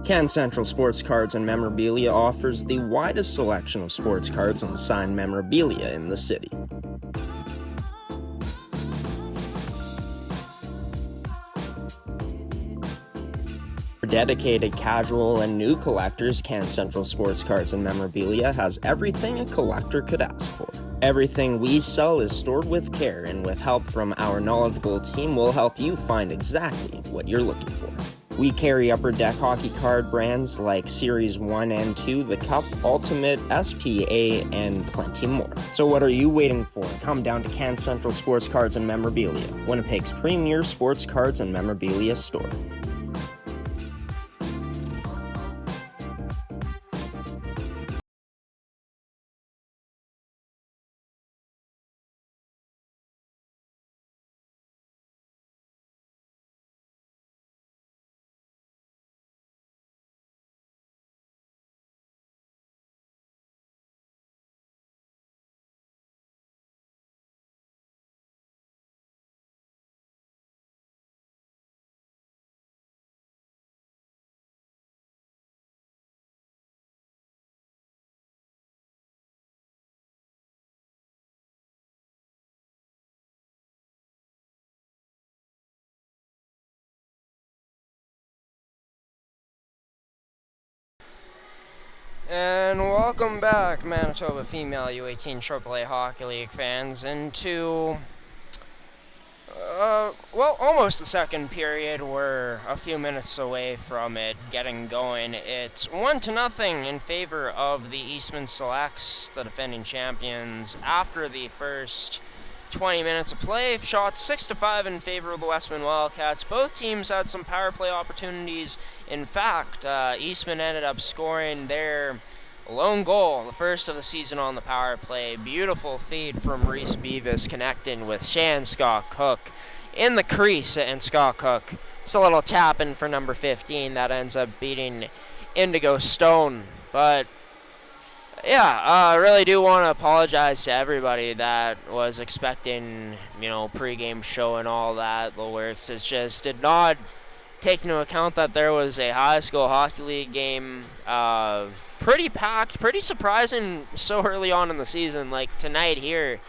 Can Central Sports Cards and Memorabilia offers the widest selection of sports cards and signed memorabilia in the city. For dedicated casual and new collectors, Can Central Sports Cards and Memorabilia has everything a collector could ask for. Everything we sell is stored with care, and with help from our knowledgeable team, we'll help you find exactly what you're looking for. We carry Upper Deck hockey card brands like Series 1 and 2, the Cup, Ultimate, SPA, and plenty more. So what are you waiting for? Come down to Can Central Sports Cards and Memorabilia, Winnipeg's premier sports cards and memorabilia store. And welcome back, Manitoba Female U18 AAA Hockey League fans, into, almost the second period. We're a few minutes away from it getting going. It's 1-0 in favor of the Eastman Selects, the defending champions, after the first 20 minutes of play. Shots 6-5 in favor of the Westman Wildcats. Both teams had some power play opportunities. In fact, Eastman ended up scoring their lone goal, the first of the season on the power play. Beautiful feed from Reese Beavis connecting with Shan Scott Cook in the crease, and Scott Cook, it's a little tap in for number 15 that ends up beating Indigo Stone. But yeah, I really do want to apologize to everybody that was expecting, pregame show and all that, the works. It just did not take into account that there was a high school hockey league game, pretty packed, pretty surprising so early on in the season, like tonight here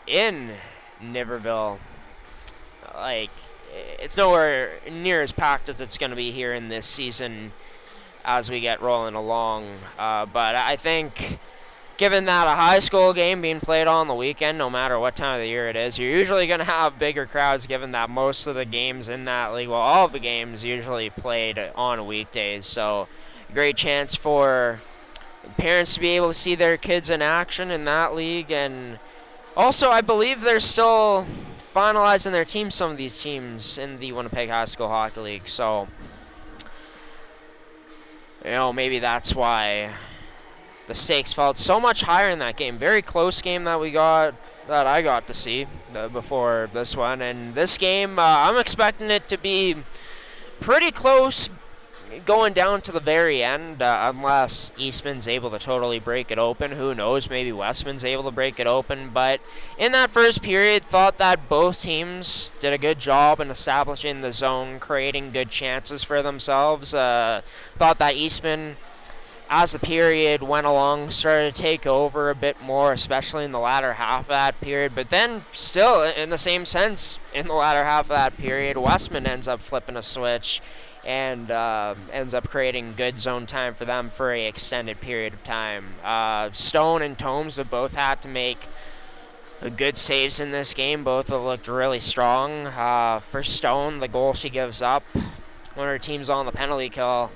in Niverville. Like, it's nowhere near as packed as it's going to be here in this season as we get rolling along. But I think, given that a high school game being played on the weekend, no matter what time of the year it is, you're usually going to have bigger crowds, given that most of the games in that league, all of the games usually played on weekdays. So, great chance for parents to be able to see their kids in action in that league. And also, I believe they're still finalizing their teams, some of these teams in the Winnipeg High School Hockey League. So, maybe that's why the stakes felt so much higher in that game. Very close game that I got to see before this one. And this game, I'm expecting it to be pretty close going down to the very end, unless Eastman's able to totally break it open. Who knows, maybe Westman's able to break it open. But in that first period, thought that both teams did a good job in establishing the zone, creating good chances for themselves. Thought that Eastman, as the period went along, started to take over a bit more, especially in the latter half of that period. But then, still, in the same sense, in the latter half of that period, Westman ends up flipping a switch and ends up creating good zone time for them for an extended period of time. Stone and Tomes have both had to make good saves in this game. Both have looked really strong. For Stone, the goal she gives up when her team's on the penalty kill,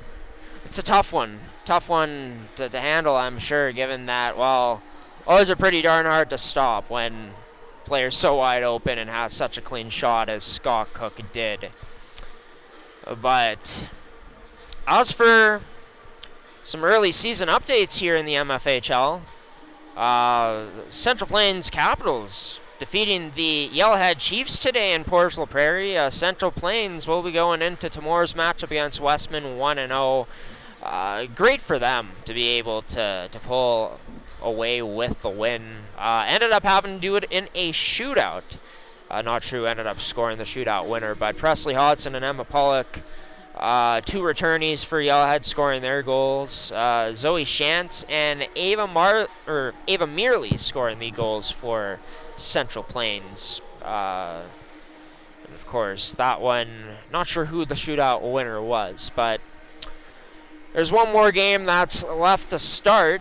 it's a tough one. Tough one to handle, I'm sure, given that, those are pretty darn hard to stop when players so wide open and has such a clean shot as Scott Cook did. But as for some early season updates here in the MFHL, Central Plains Capitals defeating the Yellowhead Chiefs today in Portugal Prairie. Central Plains will be going into tomorrow's matchup against Westman 1-0. Great for them to be able to pull away with the win. Ended up having to do it in a shootout. Not true, ended up scoring the shootout winner, but Presley Hodson and Emma Pollock Two returnees for Yellowhead scoring their goals. Zoe Shantz and Ava Mearley scoring the goals for Central Plains. And of course, that one, not sure who the shootout winner was, but there's one more game that's left to start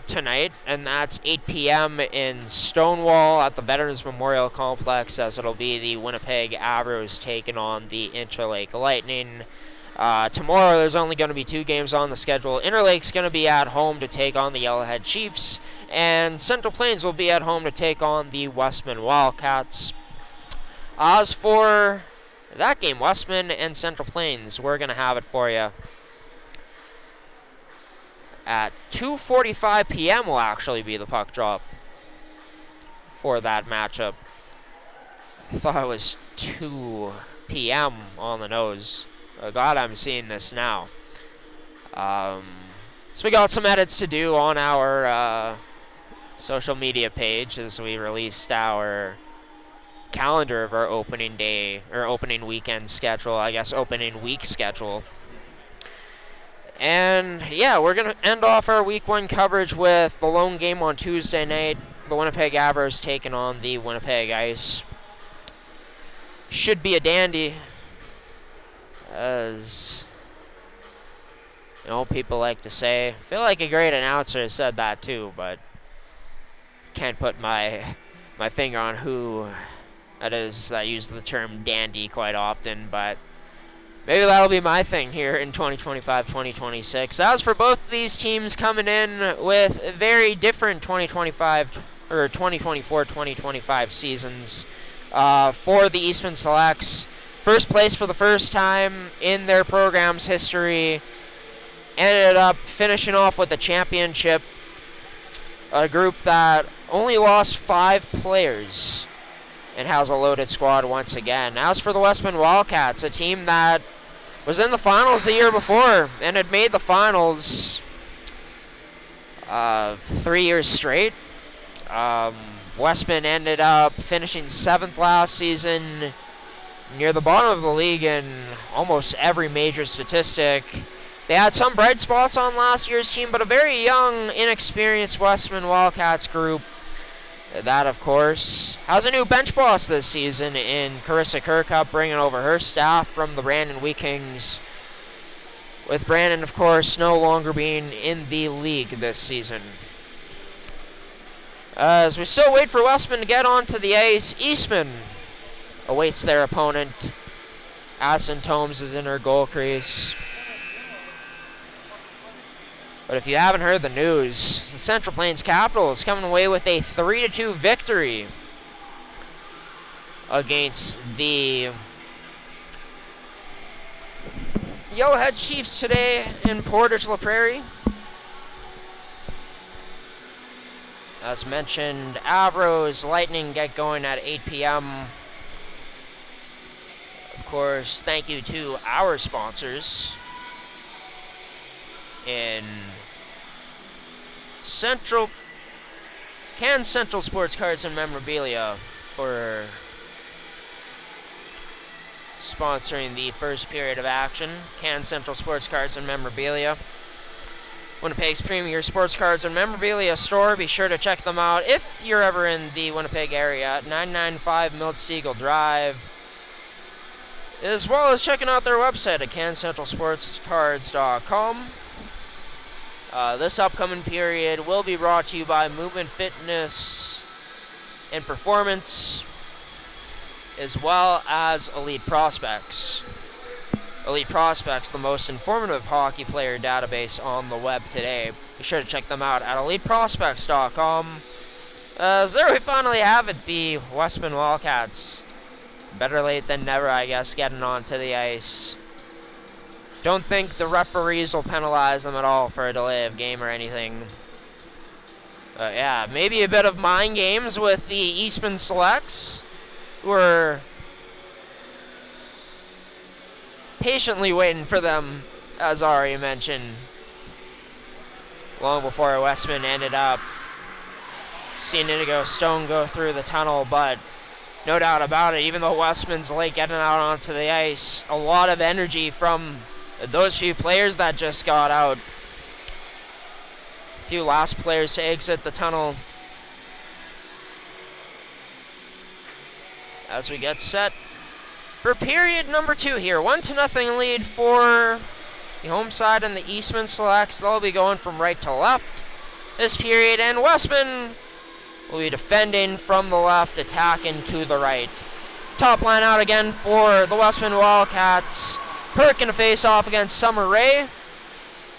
tonight, and that's 8 p.m. in Stonewall at the Veterans Memorial Complex, as it'll be the Winnipeg Avros taking on the Interlake Lightning. Tomorrow there's only going to be 2 games on the schedule. Interlake's going to be at home to take on the Yellowhead Chiefs, and Central Plains will be at home to take on the Westman Wildcats. As for that game, Westman and Central Plains, we're going to have it for you at 2:45 p.m. will actually be the puck drop for that matchup. I thought it was 2 p.m. on the nose. Oh, God, I'm seeing this now. So we got some edits to do on our social media page as we released our calendar of our opening day, or opening weekend schedule, I guess opening week schedule. And yeah, we're going to end off our week 1 coverage with the lone game on Tuesday night. The Winnipeg Avros taking on the Winnipeg Ice. Should be a dandy, as you know, people like to say. I feel like a great announcer said that too, but can't put my finger on who that is that uses the term dandy quite often, but maybe that'll be my thing here in 2025-2026. As for both of these teams coming in with very different 2025 or 2024-2025 seasons. For the Eastman Selects, first place for the first time in their program's history, ended up finishing off with the championship. A group that only lost 5 players and has a loaded squad once again. As for the Westman Wildcats, a team that was in the finals the year before and had made the finals 3 years straight. Westman ended up finishing 7th last season, near the bottom of the league in almost every major statistic. They had some bright spots on last year's team, but a very young, inexperienced Westman Wildcats group that, of course, has a new bench boss this season in Carissa Kirkup, bringing over her staff from the Brandon Wheat Kings, with Brandon, of course, no longer being in the league this season. As we still wait for Westman to get onto the ice, Eastman awaits their opponent. Addison Tomes is in her goal crease. But if you haven't heard the news, the Central Plains Capitals coming away with a 3-2 victory against the Yellowhead Chiefs today in Portage La Prairie. As mentioned, Avros Lightning get going at 8 p.m. Of course, thank you to our sponsors in Central Sports Cards and Memorabilia for sponsoring the first period of action. Central Sports Cards and Memorabilia, Winnipeg's premier sports cards and memorabilia store. Be sure to check them out if you're ever in the Winnipeg area at 995 Miltsteagle Drive, as well as checking out their website at cancentralsportscards.com. This upcoming period will be brought to you by Movement Fitness and Performance, as well as Elite Prospects. Elite Prospects, the most informative hockey player database on the web today. Be sure to check them out at eliteprospects.com. There we finally have it, the Westman Wildcats. Better late than never, I guess, getting onto the ice. Don't think the referees will penalize them at all for a delay of game or anything. Yeah, maybe a bit of mind games with the Eastman Selects, who are patiently waiting for them, as already mentioned, long before Westman ended up seeing Indigo Stone go through the tunnel. But no doubt about it, even though Westman's late getting out onto the ice, a lot of energy from those few players that just got out. Few last players to exit the tunnel. As we get set for period number 2 here. 1-0 lead for the home side and the Eastman Selects. They'll be going from right to left this period, and Westman will be defending from the left, attacking to the right. Top line out again for the Westman Wildcats. Perkin to face off against Summer Ray.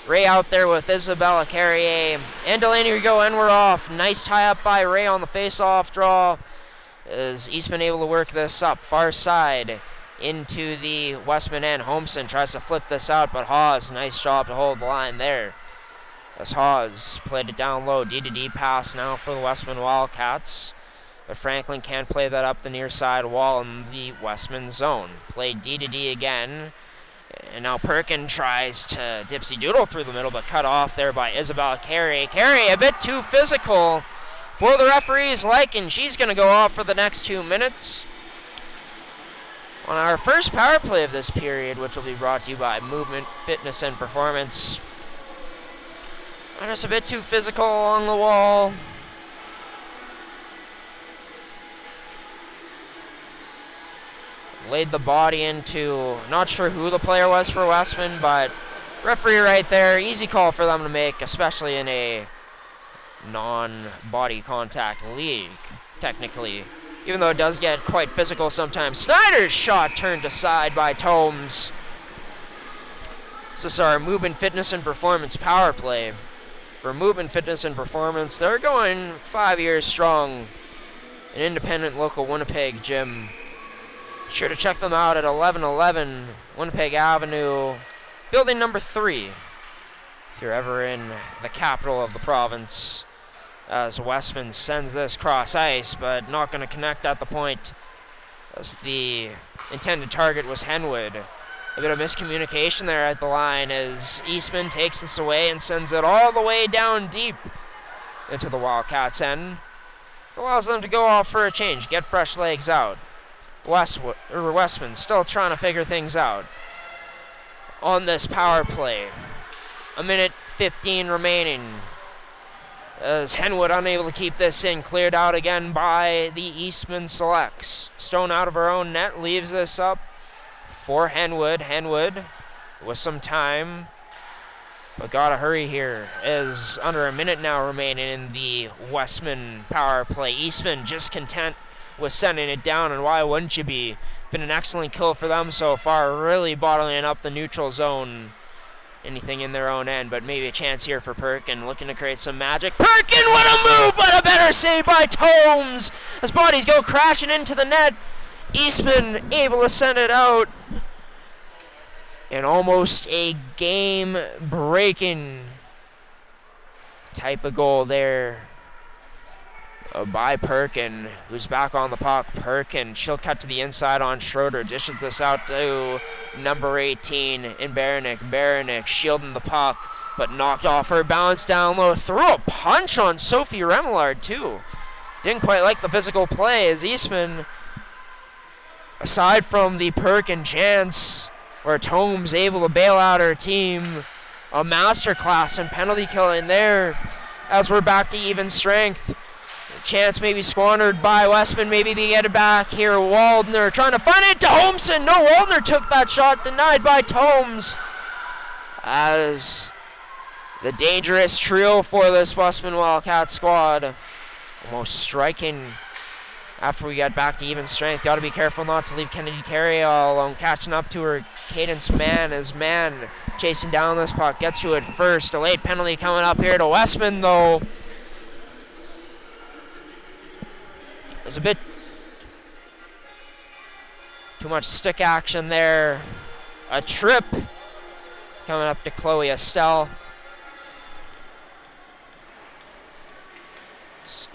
Ray out there with Isabella Carrier. And Delaney we go, and we're off. Nice tie up by Ray on the face-off draw. Is Eastman able to work this up far side into the Westman end. Holmson tries to flip this out, but Hawes, nice job to hold the line there. As Hawes played it down low, D-to-D pass now for the Westman Wildcats. But Franklin can't play that up the near side wall in the Westman zone. Played D-to-D again. And now Perkin tries to dipsy-doodle through the middle, but cut off there by Isabella Carey. Carey a bit too physical for the referee's liking. She's going to go off for the next 2 minutes. On our first power play of this period, which will be brought to you by Movement, Fitness, and Performance. Just a bit too physical along the wall. Laid the body into, not sure who the player was for Westman, but referee right there, easy call for them to make, especially in a non-body contact league, technically. Even though it does get quite physical sometimes. Snyder's shot turned aside by Tomes. This is our Movement, Fitness, and Performance power play. For Movement, Fitness, and Performance, they're going 5 years strong. An independent local Winnipeg gym. Sure to check them out at 1111 Winnipeg Avenue, building number 3, if you're ever in the capital of the province. As Westman sends this cross ice, but not going to connect at the point, as the intended target was Henwood. A bit of miscommunication there at the line as Eastman takes this away and sends it all the way down deep into the Wildcats' end. Allows them to go off for a change, get fresh legs out. Westman still trying to figure things out on this power play. 1:15 remaining. As Henwood unable to keep this in, cleared out again by the Eastman Selects. Stone out of her own net, leaves this up for Henwood. Henwood with some time, but gotta hurry here, as under a minute now remaining in the Westman power play. Eastman just content with sending it down, and why wouldn't you be? Been an excellent kill for them so far, really bottling up the neutral zone. Anything in their own end, but maybe a chance here for Perkin, looking to create some magic. Perkin, what a move, but a better save by Tomes, as bodies go crashing into the net. Eastman able to send it out, and almost a game-breaking type of goal there by Perkin, who's back on the puck. Perkin, she'll cut to the inside on Schroeder, dishes this out to number 18 in Baranek. Baranek shielding the puck, but knocked off her bounce down low. Threw a punch on Sophie Remillard, too. Didn't quite like the physical play, as Eastman, aside from the Perkin chance where Tomes able to bail out her team, a masterclass in penalty killing there, as we're back to even strength. Chance maybe squandered by Westman, maybe they get it back here. Waldner trying to find it to Holmson. No, Waldner took that shot, denied by Tomes. As the dangerous trio for this Westman Wildcat squad, almost striking after we get back to even strength. Got to be careful not to leave Kennedy Carey all alone. Catching up to her, Cadence Mann, as Mann chasing down this puck, gets to it first. A late penalty coming up here to Westman, though. There's a bit too much stick action there. A trip coming up to Chloe Estelle.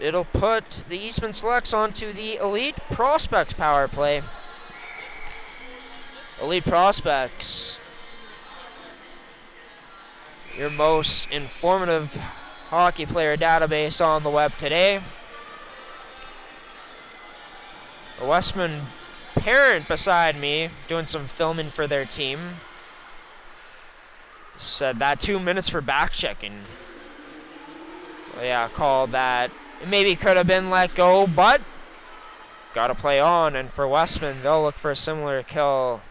It'll put the Eastman Selects onto the Elite Prospects power play. Elite Prospects, your most informative hockey player database on the web today. A Westman parent beside me doing some filming for their team. Said that 2 minutes for back checking. Well, yeah, called that. It maybe could have been let go, but got to play on. And for Westman, they'll look for a similar kill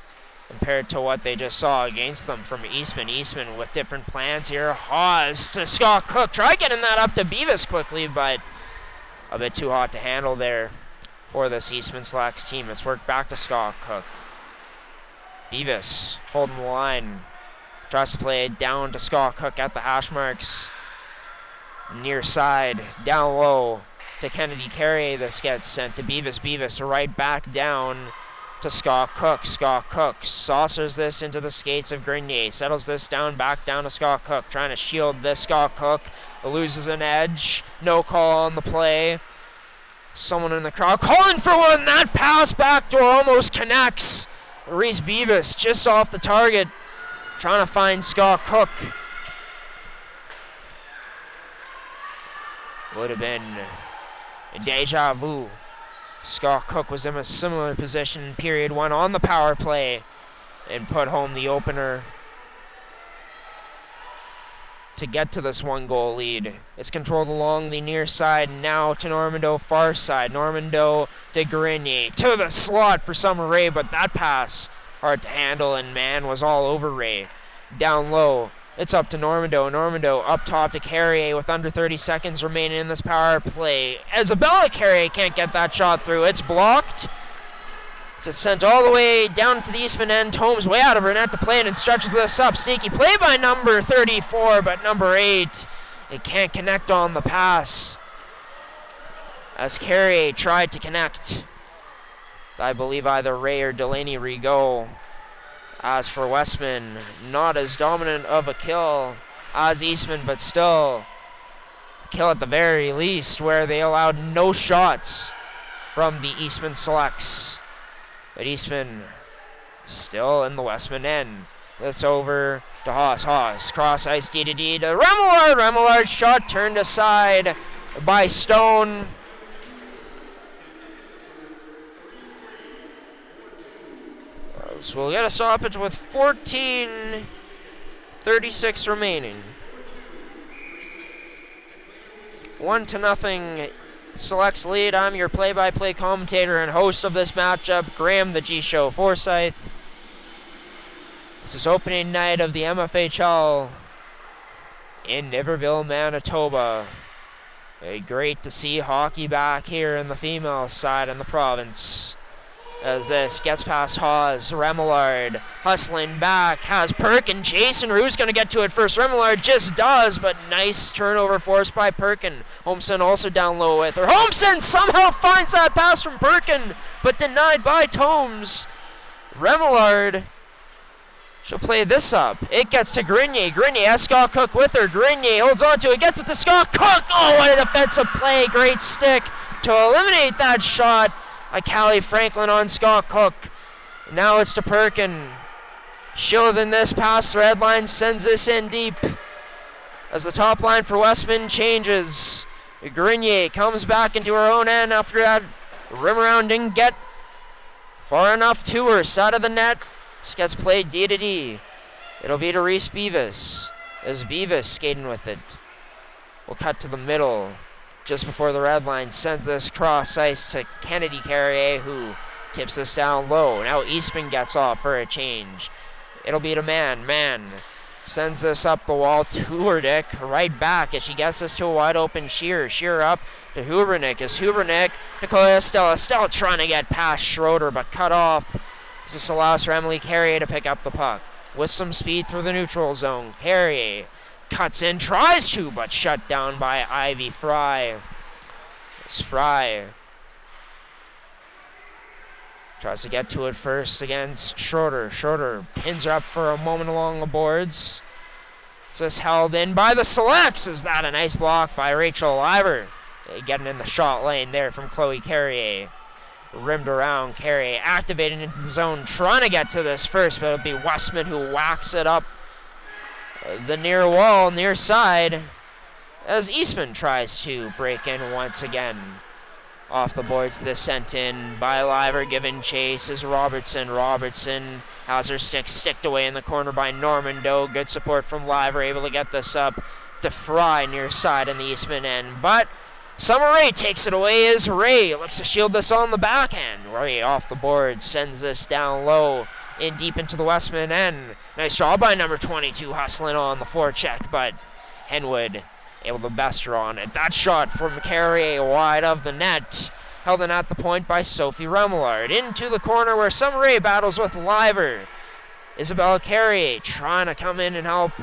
compared to what they just saw against them from Eastman. Eastman with different plans here. Hawes to Scott Cook. Try getting that up to Beavis quickly, but a bit too hot to handle there for this Eastman Selects team. It's worked back to Scott Cook. Beavis holding the line. Tries to play it down to Scott Cook at the hash marks. Near side, down low to Kennedy Carrier. This gets sent to Beavis. Beavis right back down to Scott Cook. Scott Cook saucers this into the skates of Grenier. Settles this down, back down to Scott Cook. Trying to shield this Scott Cook. Loses an edge. No call on the play. Someone in the crowd calling for one. That pass backdoor almost connects. Reese Beavis just off the target. Trying to find Scott Cook. Would have been a deja vu. Scott Cook was in a similar position in period 1 on the power play and put home the opener to get to this 1-goal lead. It's controlled along the near side, now to Normando far side. Normando to Grenier, to the slot for Summer Ray, but that pass hard to handle, and man was all over Ray. Down low, it's up to Normando. Normando up top to Carrier with under 30 seconds remaining in this power play. Isabella Carrier can't get that shot through. It's blocked. It's sent all the way down to the Eastman end. Holmes way out of her net to play it and stretches this up. Sneaky play by number 34, but number 8, it can't connect on the pass. As Carrier tried to connect, I believe either Ray or Delaney Rigaud. As for Westman, not as dominant of a kill as Eastman, but still a kill at the very least, where they allowed no shots from the Eastman Selects. But Eastman still in the Westman end. This over to Haas. Haas, cross ice D to D to Remillard. Remillard's shot turned aside by Stone. So we'll get a stoppage with 14:36 remaining. 1-0 Selects lead. I'm your play-by-play commentator and host of this matchup, Graham the G-Show Forsyth. This is opening night of the MFHL in Niverville, Manitoba. Great to see hockey back here in the female side in the province. As this gets past Hawes, Remillard hustling back, has Perkin, Jason who's going to get to it first. Remillard just does, but nice turnover forced by Perkin. Holmson also down low with her. Holmson somehow finds that pass from Perkin, but denied by Tomes. Remillard, she'll play this up. It gets to Grenier. Grenier has Scott Cook with her. Grenier holds on to it, gets it to Scott Cook. Oh, what a defensive play. Great stick to eliminate that shot. Callie Franklin on Scott Cook. Now it's to Perkin. Shielding this past the red line, sends this in deep. As the top line for Westman changes. Grenier comes back into her own end after that rim around didn't get far enough to her. Side of the net. This gets played D to D. It'll be to Reese Beavis. As Beavis skating with it. We'll cut to the middle. Just before the red line, sends this cross ice to Kennedy Carrier, who tips this down low. Now Eastman gets off for a change. It'll be to Man. Man sends this up the wall to Hubernick, right back as she gets this to a wide open Shearer. Shearer up to Hubernick. As Hubernick, Nicola Estella. Estella trying to get past Schroeder, but cut off. This allows for Emily Carrier to pick up the puck. With some speed through the neutral zone. Carrier cuts in, tries to, but shut down by Ivy Fry. It's Fry. Tries to get to it first against Schroeder. Schroeder pins her up for a moment along the boards. So it's held in by the Selects. Is that a nice block by Rachel Ivor? Getting in the shot lane there from Chloe Carrier. Rimmed around, Carrier activated into the zone, trying to get to this first, but it'll be Westman who whacks it up the near wall, near side, as Eastman tries to break in once again. Off the boards, this sent in by Liver, given chase is Robertson. Robertson has her stick sticked away in the corner by Normando. Good support from Liver, able to get this up to Fry near side in the Eastman end. But Summer Ray takes it away as Ray looks to shield this on the backhand. Ray off the board, sends this down low, in deep into the Westman end. Nice job by number 22, hustling on the forecheck, but Henwood able to best her on it. That shot from Carrier wide of the net. Held in at the point by Sophie Remillard. Into the corner where Summer Ray battles with Liver. Isabella Carrier trying to come in and help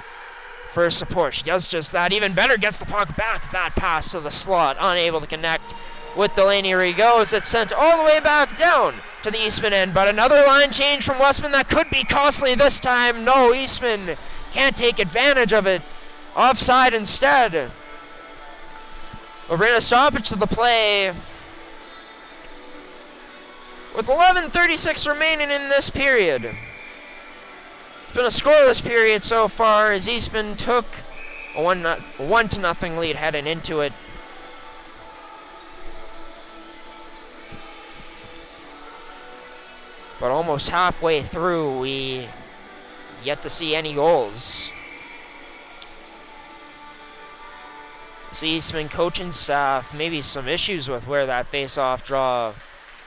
for support. She does just that. Even better, gets the puck back. That pass to the slot. Unable to connect with Delaney Rigaud. It's sent all the way back down to the Eastman end. But another line change from Westman that could be costly this time. No, Eastman can't take advantage of it. Offside instead. We'll bring a stoppage to the play. With 11:36 remaining in this period. It's been a scoreless period so far as Eastman took a 1-0 lead heading into it. But almost halfway through, we yet to see any goals. The Eastman coaching staff, maybe some issues with where that face-off draw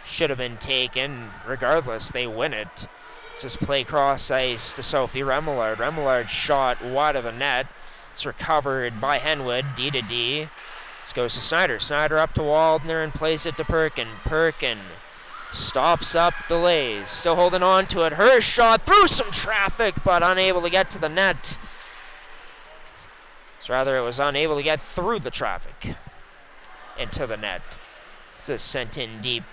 should have been taken. Regardless, they win it. This is play cross ice to Sophie Remillard. Remillard's shot wide of the net. It's recovered by Henwood, D to D. This goes to Snyder. Snyder up to Waldner and plays it to Perkin. Perkin stops up, delays. Still holding on to it. Her shot through some traffic, but unable to get to the net. So rather, it was unable to get through the traffic into the net. This is sent in deep.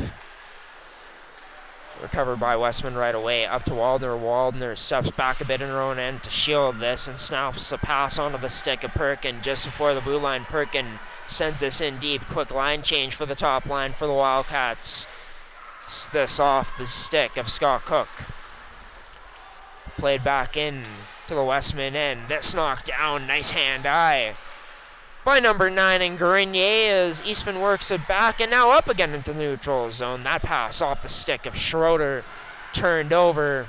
Recovered by Westman right away. Up to Waldner. Waldner steps back a bit in her own end to shield this and snaps a pass onto the stick of Perkin just before the blue line. Perkin sends this in deep. Quick line change for the top line for the Wildcats. This off the stick of Scott Cook. Played back in to the Westman end. This knocked down. Nice hand-eye by number 9 in Grenier as Eastman works it back and now up again into the neutral zone. That pass off the stick of Schroeder turned over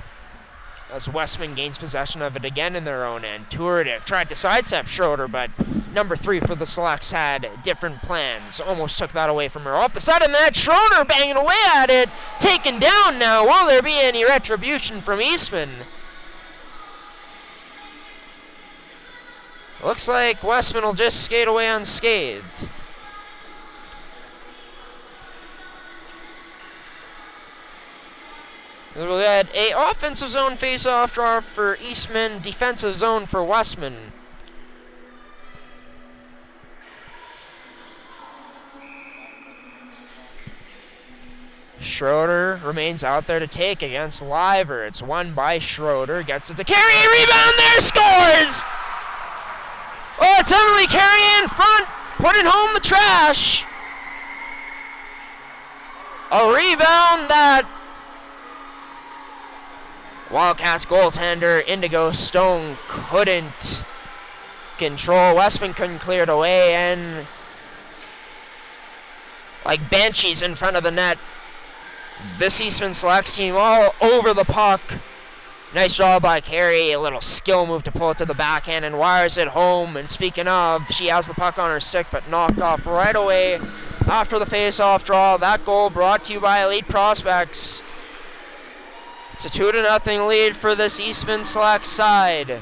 as Westman gains possession of it again in their own end. Turdick tried to sidestep Schroeder, but number 3 for the Selects had different plans. Almost took that away from her. Off the side of the net, Schroeder banging away at it. Taken down now. Will there be any retribution from Eastman? Looks like Westman will just skate away unscathed. We'll get a offensive zone face-off draw for Eastman, defensive zone for Westman. Schroeder remains out there to take against Liver. It's won by Schroeder. Gets it to Carey. Rebound there. Scores! Oh, it's Emily Carey in front. Putting home the trash. A rebound that Wildcats goaltender Indigo Stone couldn't control. Westman couldn't clear it away, and like banshees in front of the net, this Eastman Selects team all over the puck. Nice job by Carey, a little skill move to pull it to the backhand and wires it home. And speaking of, she has the puck on her stick but knocked off right away after the face-off draw. That goal brought to you by Elite Prospects. It's a 2-0 lead for this Eastman Selects side.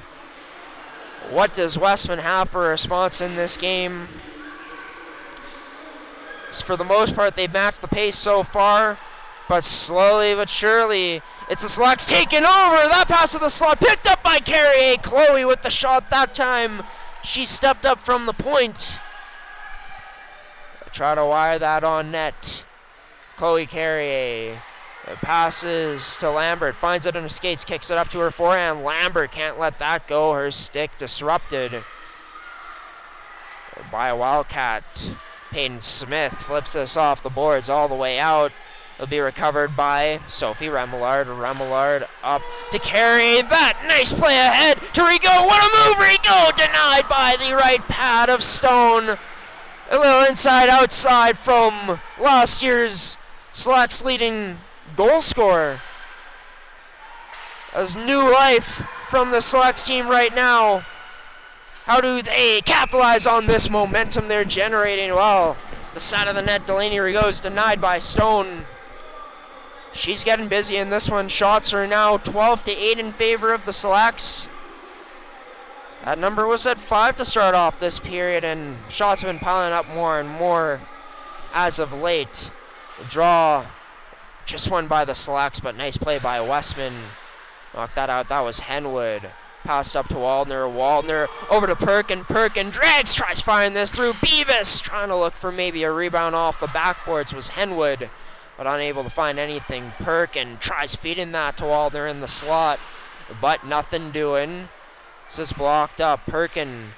What does Westman have for a response in this game? For the most part, they've matched the pace so far, but slowly but surely, it's the Selects taking over. That pass to the slot, picked up by Carrier. Chloe with the shot that time. She stepped up from the point. Try to wire that on net. Chloe Carrier. It passes to Lambert, finds it in her skates, kicks it up to her forehand. Lambert can't let that go. Her stick disrupted by a Wildcat. Peyton Smith flips this off the boards all the way out. It'll be recovered by Sophie Remillard. Remillard up to Carey. That nice play ahead to Rigaud. What a move, Rigaud! Denied by the right pad of Stone. A little inside-outside from last year's Selects leading goal scorer. As new life from the Selects team right now. How do they capitalize on this momentum they're generating? Well, the side of the net, Delaney Rigaud's denied by Stone. She's getting busy in this one. Shots are now 12-8 in favor of the Selects. That number was at 5 to start off this period, and shots have been piling up more and more as of late. The draw just won by the Selects, but nice play by Westman. Knocked that out. That was Henwood. Passed up to Waldner. Waldner over to Perkin. Perkin drags, tries firing this through. Beavis trying to look for maybe a rebound off the backboards was Henwood, but unable to find anything. Perkin tries feeding that to Waldner in the slot, but nothing doing. This is blocked up. Perkin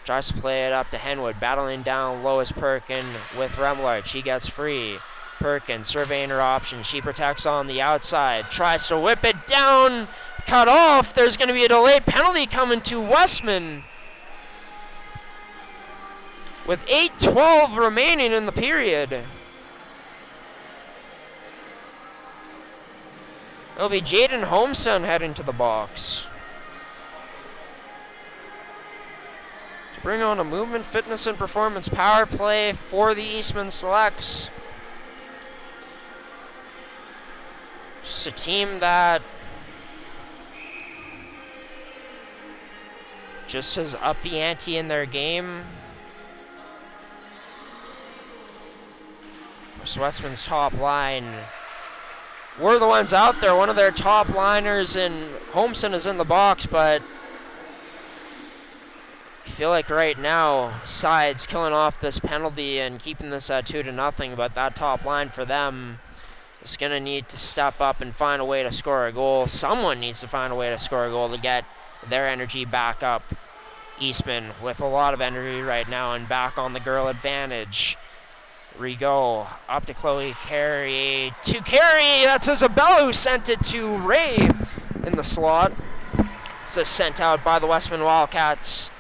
tries to play it up to Henwood. Battling down low is Perkin with Remillard. She gets free. Perkin surveying her options. She protects on the outside. Tries to whip it down. Cut off. There's going to be a delayed penalty coming to Westman. With 8:12 remaining in the period. It'll be Jaden Holmson heading to the box. To bring on a movement, fitness, and performance power play for the Eastman Selects. Just a team that just has upped the ante in their game. Westman's top line. We're the ones out there. One of their top liners, and Holmson is in the box, but I feel like right now, Sides killing off this penalty and keeping this at 2-0, but that top line for them is going to need to step up and find a way to score a goal. Someone needs to find a way to score a goal to get their energy back up. Eastman with a lot of energy right now and back on the girl advantage. Rigaud up to Chloe Carey. To Carey, that's Isabella who sent it to Ray in the slot. This is sent out by the Westman Wildcats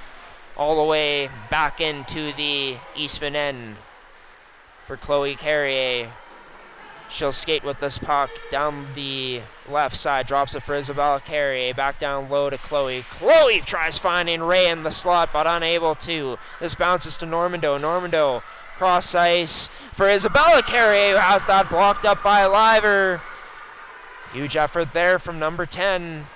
all the way back into the Eastman end for Chloe Carey. She'll skate with this puck down the left side, drops it for Isabella Carey, back down low to Chloe. Chloe tries finding Ray in the slot, but unable to. This bounces to Normando. Normando cross ice for Isabella Carey, who has that blocked up by Liver. Huge effort there from number 10.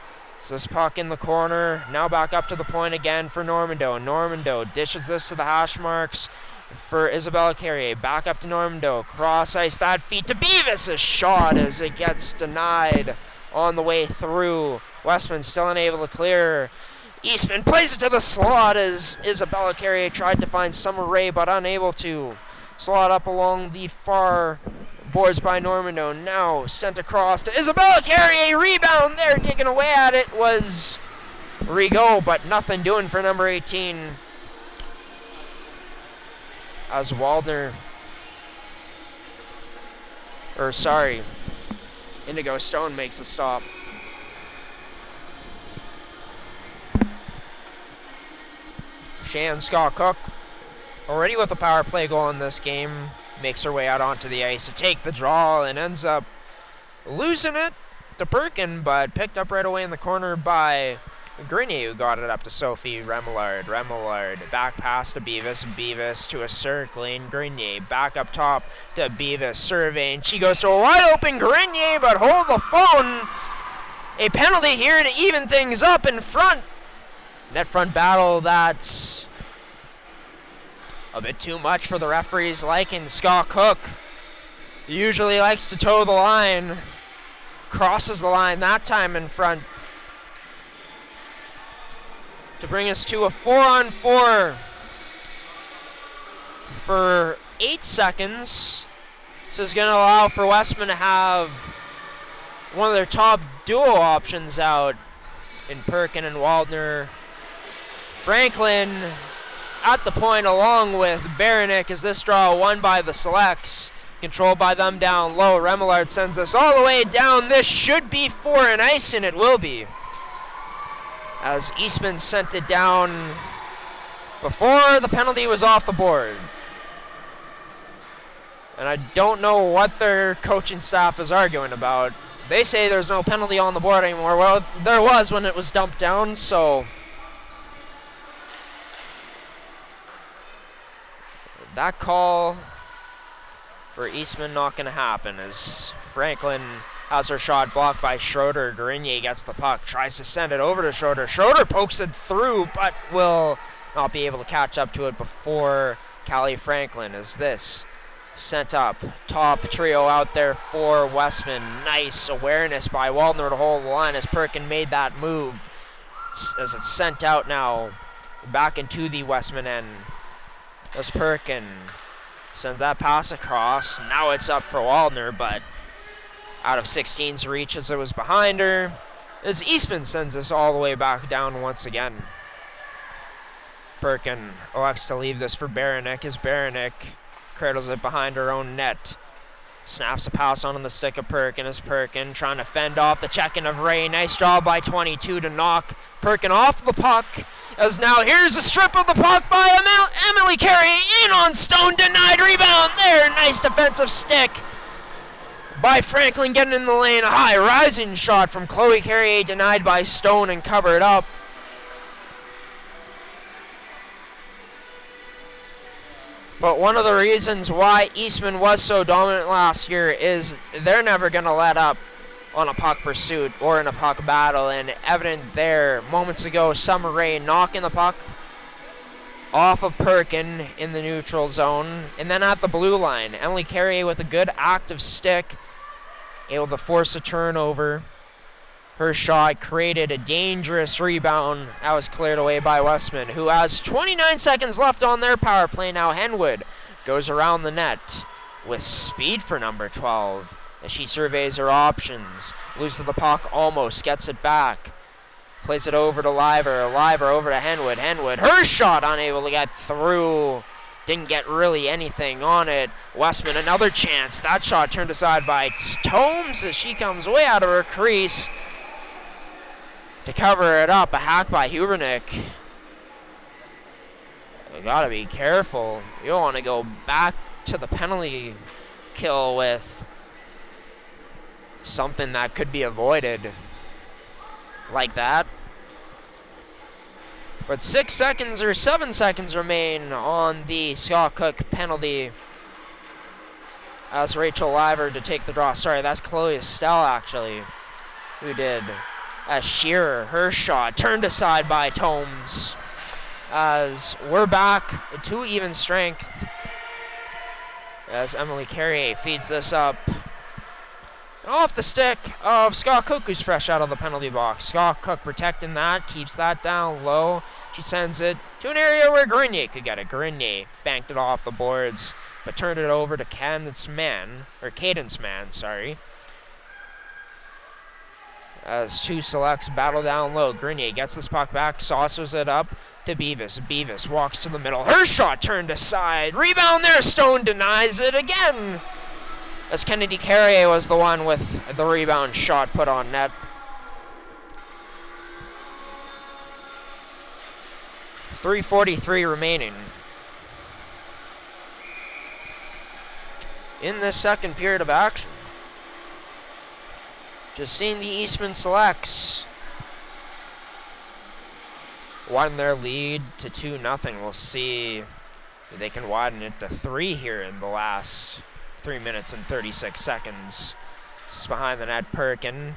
So this puck in the corner, now back up to the point again for Normando. Normando dishes this to the hash marks for Isabella Carey. Back up to Normando. Cross ice, that feed to Beavis. A shot as it gets denied on the way through. Westman still unable to clear. Eastman plays it to the slot as Isabella Carey tried to find Summer Ray, but unable to. Slot up along the far boards by Normando. Now sent across to Isabella Carey. Rebound there, digging away at it was Rigaud, but nothing doing for number 18. As Indigo Stone makes the stop. Shan Scott Cook, already with a power play goal in this game, makes her way out onto the ice to take the draw and ends up losing it to Perkin, but picked up right away in the corner by Grenier, who got it up to Sophie Remillard. Remillard back pass to Beavis. Beavis to a circling Grenier. Back up top to Beavis, surveying. She goes to a wide open Grenier, but hold the phone. A penalty here to even things up in front. Net front battle that's a bit too much for the referees liking. Scott Cook usually likes to toe the line. Crosses the line that time in front to bring us to a 4-on-4 for 8 seconds. This is going to allow for Westman to have one of their top duo options out in Perkin and Waldner. Franklin at the point along with Baranek as this draw won by the Selects. Controlled by them down low. Remillard sends us all the way down. This should be for an ice, and it will be, as Eastman sent it down before the penalty was off the board. And I don't know what their coaching staff is arguing about. They say there's no penalty on the board anymore. Well, there was when it was dumped down, so that call for Eastman not going to happen as Franklin has her shot blocked by Schroeder. Grenier gets the puck, tries to send it over to Schroeder. Schroeder pokes it through, but will not be able to catch up to it before Callie Franklin. As this sent up, top trio out there for Westman. Nice awareness by Waldner to hold the line as Perkin made that move. As it's sent out now, back into the Westman end. As Perkin sends that pass across. Now it's up for Waldner, but out of 16's reach as it was behind her. As Eastman sends this all the way back down once again. Perkin elects to leave this for Baranek as Baranek cradles it behind her own net. Snaps a pass on the stick of Perkin as Perkin trying to fend off the check-in of Ray. Nice job by 22 to knock Perkin off the puck. As now here's a strip of the puck by Emily Carey in on Stone. Denied rebound there. Nice defensive stick by Franklin getting in the lane. A high rising shot from Chloe Carrier denied by Stone and covered up. But one of the reasons why Eastman was so dominant last year is they're never going to let up on a puck pursuit or in a puck battle. And evident there moments ago, Summer Rae knocking the puck off of Perkin in the neutral zone. And then at the blue line, Emily Carrier with a good active stick, able to force a turnover. Her shot created a dangerous rebound that was cleared away by Westman, who has 29 seconds left on their power play now. Henwood goes around the net with speed for number 12 as she surveys her options. Loses the puck, almost gets it back. Plays it over to Liver. Liver over to Henwood. Henwood, her shot unable to get through. Didn't get really anything on it. Westman, another chance. That shot turned aside by Tomes as she comes way out of her crease to cover it up. A hack by Hubernick. You gotta be careful. You don't want to go back to the penalty kill with something that could be avoided like that. But 6 seconds or 7 seconds remain on the Scott Cook penalty as Rachel Liver to take the draw. Sorry, that's Chloe Estelle actually who did. As Shearer, her shot turned aside by Tomes. As we're back to even strength as Emily Carrier feeds this up. Off the stick of Scott Cook, who's fresh out of the penalty box. Scott Cook protecting that, keeps that down low. She sends it to an area where Grenier could get it. Grenier banked it off the boards, but turned it over to Cadence Mann. As two selects battle down low. Grenier gets this puck back, saucers it up to Beavis. Beavis walks to the middle. Her shot turned aside. Rebound there. Stone denies it again, as Kennedy Carrier was the one with the rebound shot put on net. .343 remaining in this second period of action. Just seeing the Eastman Selects widen their lead to 2-0. We'll see if they can widen it to 3 here in the last 3 minutes and 36 seconds. This is behind the net. Perkin.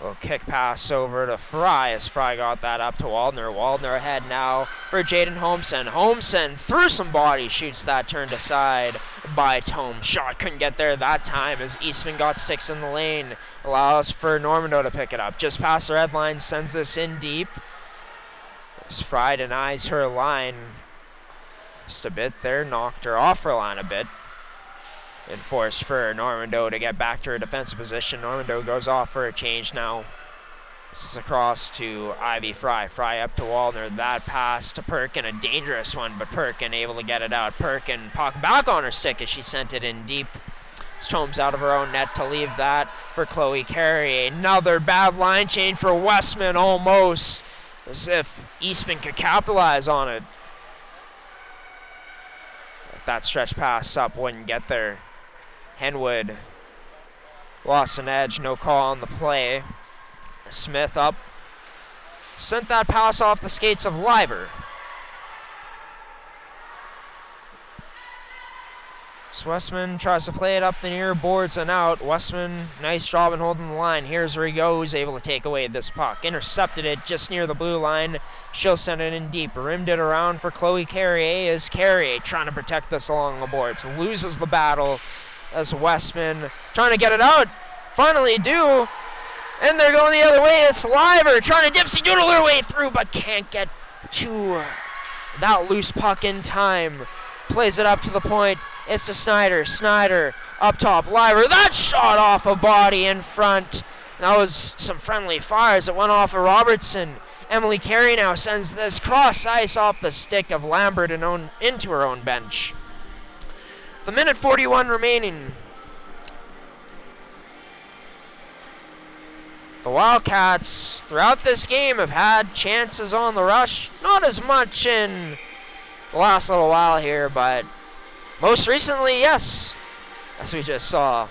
Little kick pass over to Fry as Fry got that up to Waldner. Waldner ahead now for Jaden Holmsen. Holmsen through some body shoots that turned aside by Tome. Shot couldn't get there that time as Eastman got 6 in the lane. Allows for Normando to pick it up. Just past the red line, sends this in deep. As Fry denies her line just a bit there, knocked her off her line a bit. And forced for Normando to get back to her defensive position. Normando goes off for a change now. This is across to Ivy Fry. Fry up to Waldner. That pass to Perkin, a dangerous one, but Perkin able to get it out. Perkin puck back on her stick as she sent it in deep. Stones out of her own net to leave that for Chloe Carrier. Another bad line change for Westman, almost as if Eastman could capitalize on it. That stretch pass up wouldn't get there. Henwood lost an edge, no call on the play. Smith up, sent that pass off the skates of Liver. So Westman tries to play it up the near boards and out. Westman, nice job in holding the line. Here's where he goes, able to take away this puck. Intercepted it just near the blue line. She'll send it in deep. Rimmed it around for Chloe Carrier as Carrier trying to protect this along the boards. Loses the battle as Westman trying to get it out. Finally do. And they're going the other way. It's Liver trying to dipsy doodle their way through, but can't get to that loose puck in time. Plays it up to the point. It's to Snyder. Snyder up top. Liver. That shot off a body in front. That was some friendly fires that went off of Robertson. Emily Carey now sends this cross ice off the stick of Lambert and into her own bench. The minute 41 remaining. The Wildcats throughout this game have had chances on the rush. Not as much in the last little while here, but most recently, yes, as we just saw.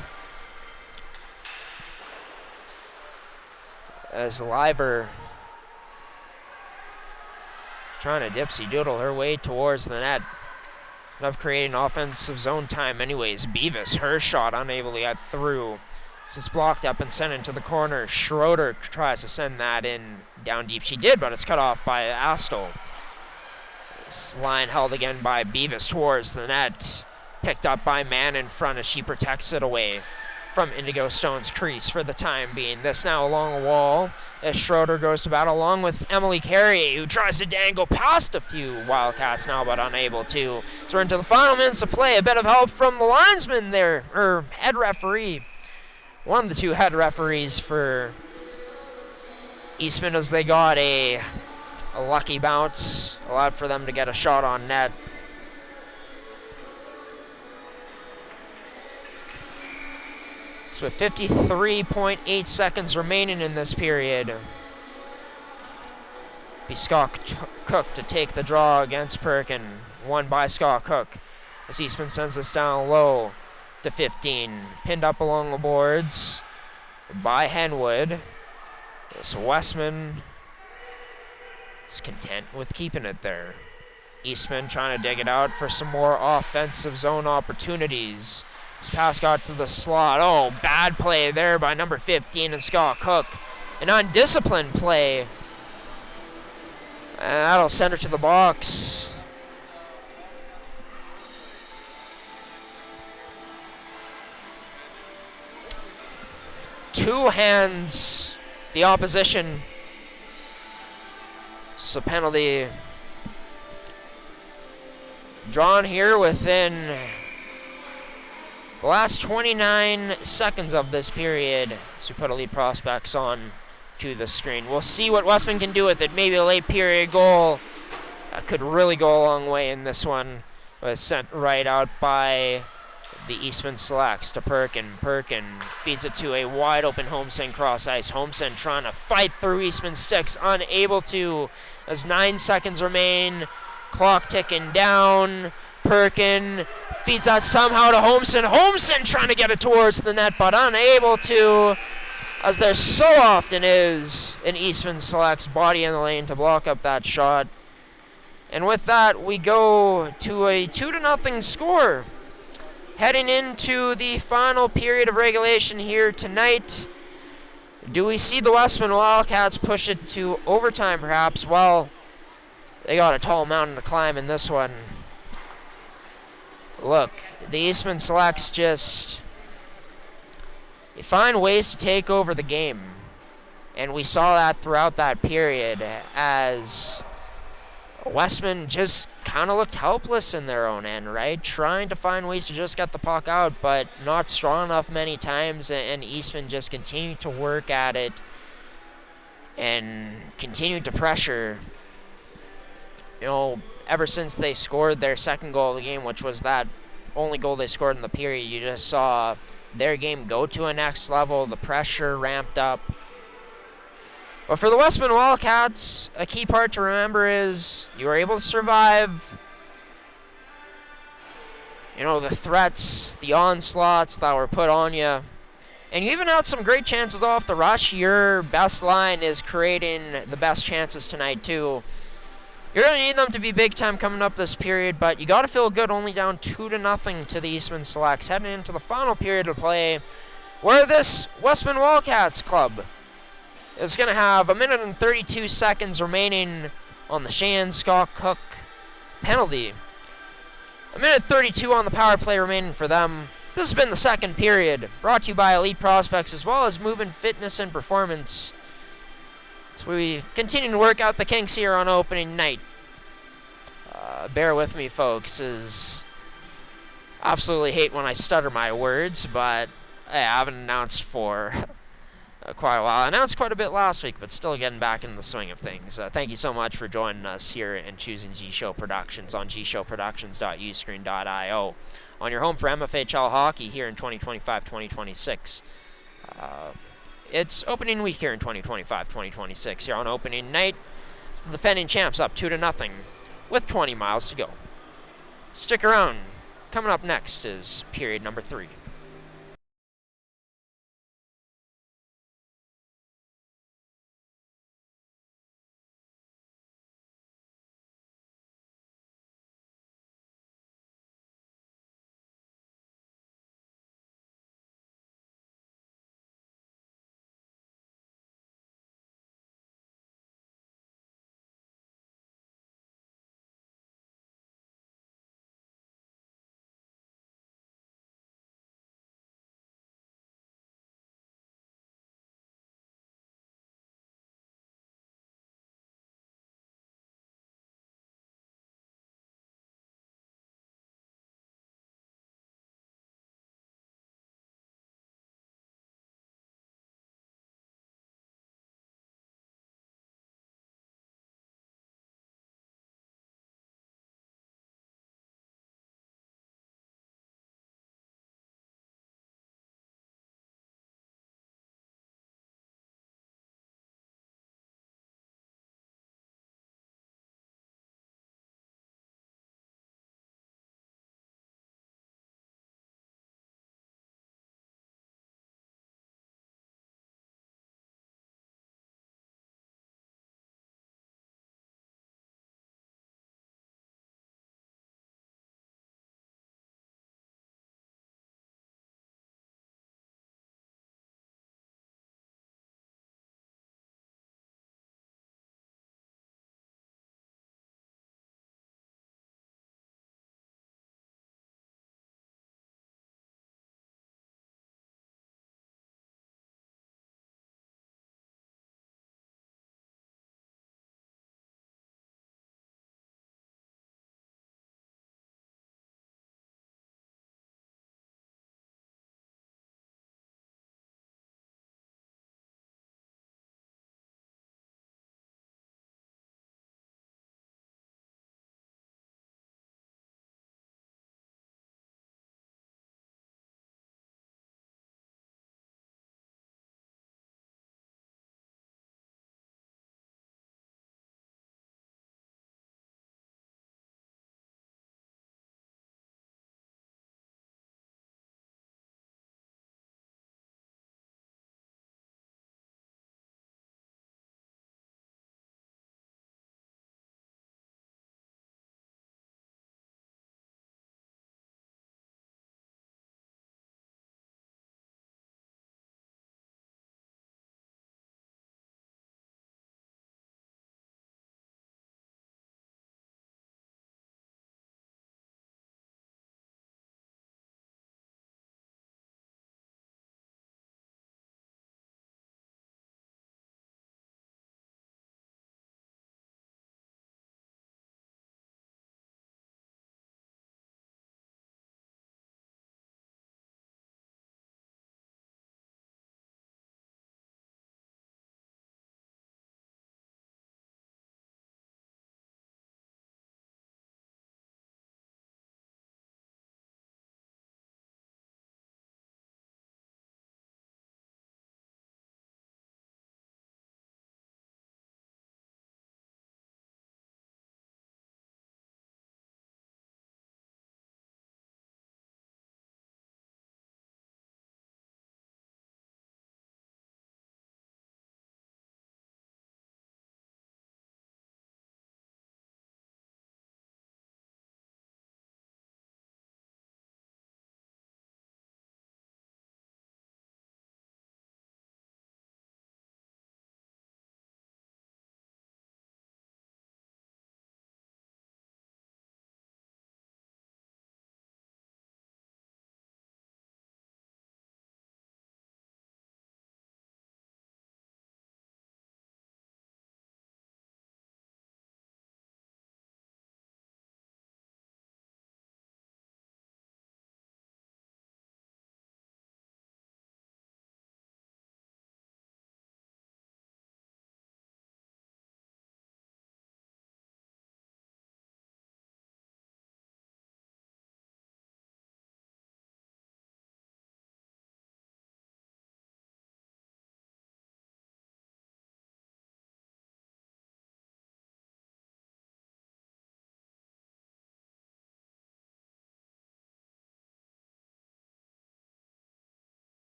As Liver trying to dipsy doodle her way towards the net. Ended up creating offensive zone time anyways. Beavis, her shot unable to get through. It's blocked up and sent into the corner. Schroeder tries to send that in down deep. She did, but it's cut off by Astle. This line held again by Beavis towards the net. Picked up by Mann in front as she protects it away from Indigo Stone's crease for the time being. This now along the wall as Schroeder goes to battle along with Emily Carrier, who tries to dangle past a few Wildcats now, but unable to. So we're into the final minutes of play. A bit of help from the linesman there, or head referee. One of the two head referees for Eastman, as they got a lucky bounce, allowed for them to get a shot on net. So with 53.8 seconds remaining in this period, be Scott Cook to take the draw against Perkin. Won by Scott Cook as Eastman sends this down low to 15. Pinned up along the boards by Henwood. So Westman is content with keeping it there. Eastman trying to dig it out for some more offensive zone opportunities. This pass got to the slot. Oh, bad play there by number 15 and Scott Cook. An undisciplined play. And that'll send her to the box. Two hands, the opposition. So penalty drawn here within the last 29 seconds of this period. So we put Elite Prospects on to the screen. We'll see what Westman can do with it. Maybe a late period goal. That could really go a long way in this one. It was sent right out by the Eastman Selects to Perkin. Perkin feeds it to a wide open Holmsen cross ice. Holmsen trying to fight through Eastman sticks, unable to, as 9 seconds remain. Clock ticking down. Perkin feeds that somehow to Holmsen. Holmsen trying to get it towards the net, but unable to, as there so often is an Eastman Selects body in the lane to block up that shot. And with that, we go to a 2-0 score. Heading into the final period of regulation here tonight. Do we see the Westman Wildcats push it to overtime perhaps? Well, they got a tall mountain to climb in this one. Look, the Eastman Selects just find ways to take over the game. And we saw that throughout that period as Westman just kind of looked helpless in their own end, right? Trying to find ways to just get the puck out, but not strong enough many times, and Eastman just continued to work at it and continued to pressure. You know, ever since they scored their second goal of the game, which was that only goal they scored in the period, you just saw their game go to a next level, the pressure ramped up. But for the Westman Wildcats, a key part to remember is you were able to survive the threats, the onslaughts that were put on you. And you even had some great chances off the rush. Your best line is creating the best chances tonight, too. You're going to need them to be big time coming up this period, but you got to feel good, only down 2-0 to the Eastman Selects, heading into the final period of play, where this Westman Wildcats club is going to have 1 minute and 32 seconds remaining on the Shane Scott Cook penalty. 1 minute 32 on the power play remaining for them. This has been the second period, brought to you by Elite Prospects as well as Movement Fitness and Performance. So we continue to work out the kinks here on opening night. Bear with me, folks, as I absolutely hate when I stutter my words, but hey, I haven't announced for quite a while. I announced quite a bit last week, but still getting back in the swing of things. Thank you so much for joining us here and choosing G-Show Productions on gshowproductions.uscreen.io on your home for MFHL hockey here in 2025-2026. It's opening week here in 2025-2026. Here on opening night, it's the defending champs up 2-0 with 20 miles to go. Stick around. Coming up next is period number 3.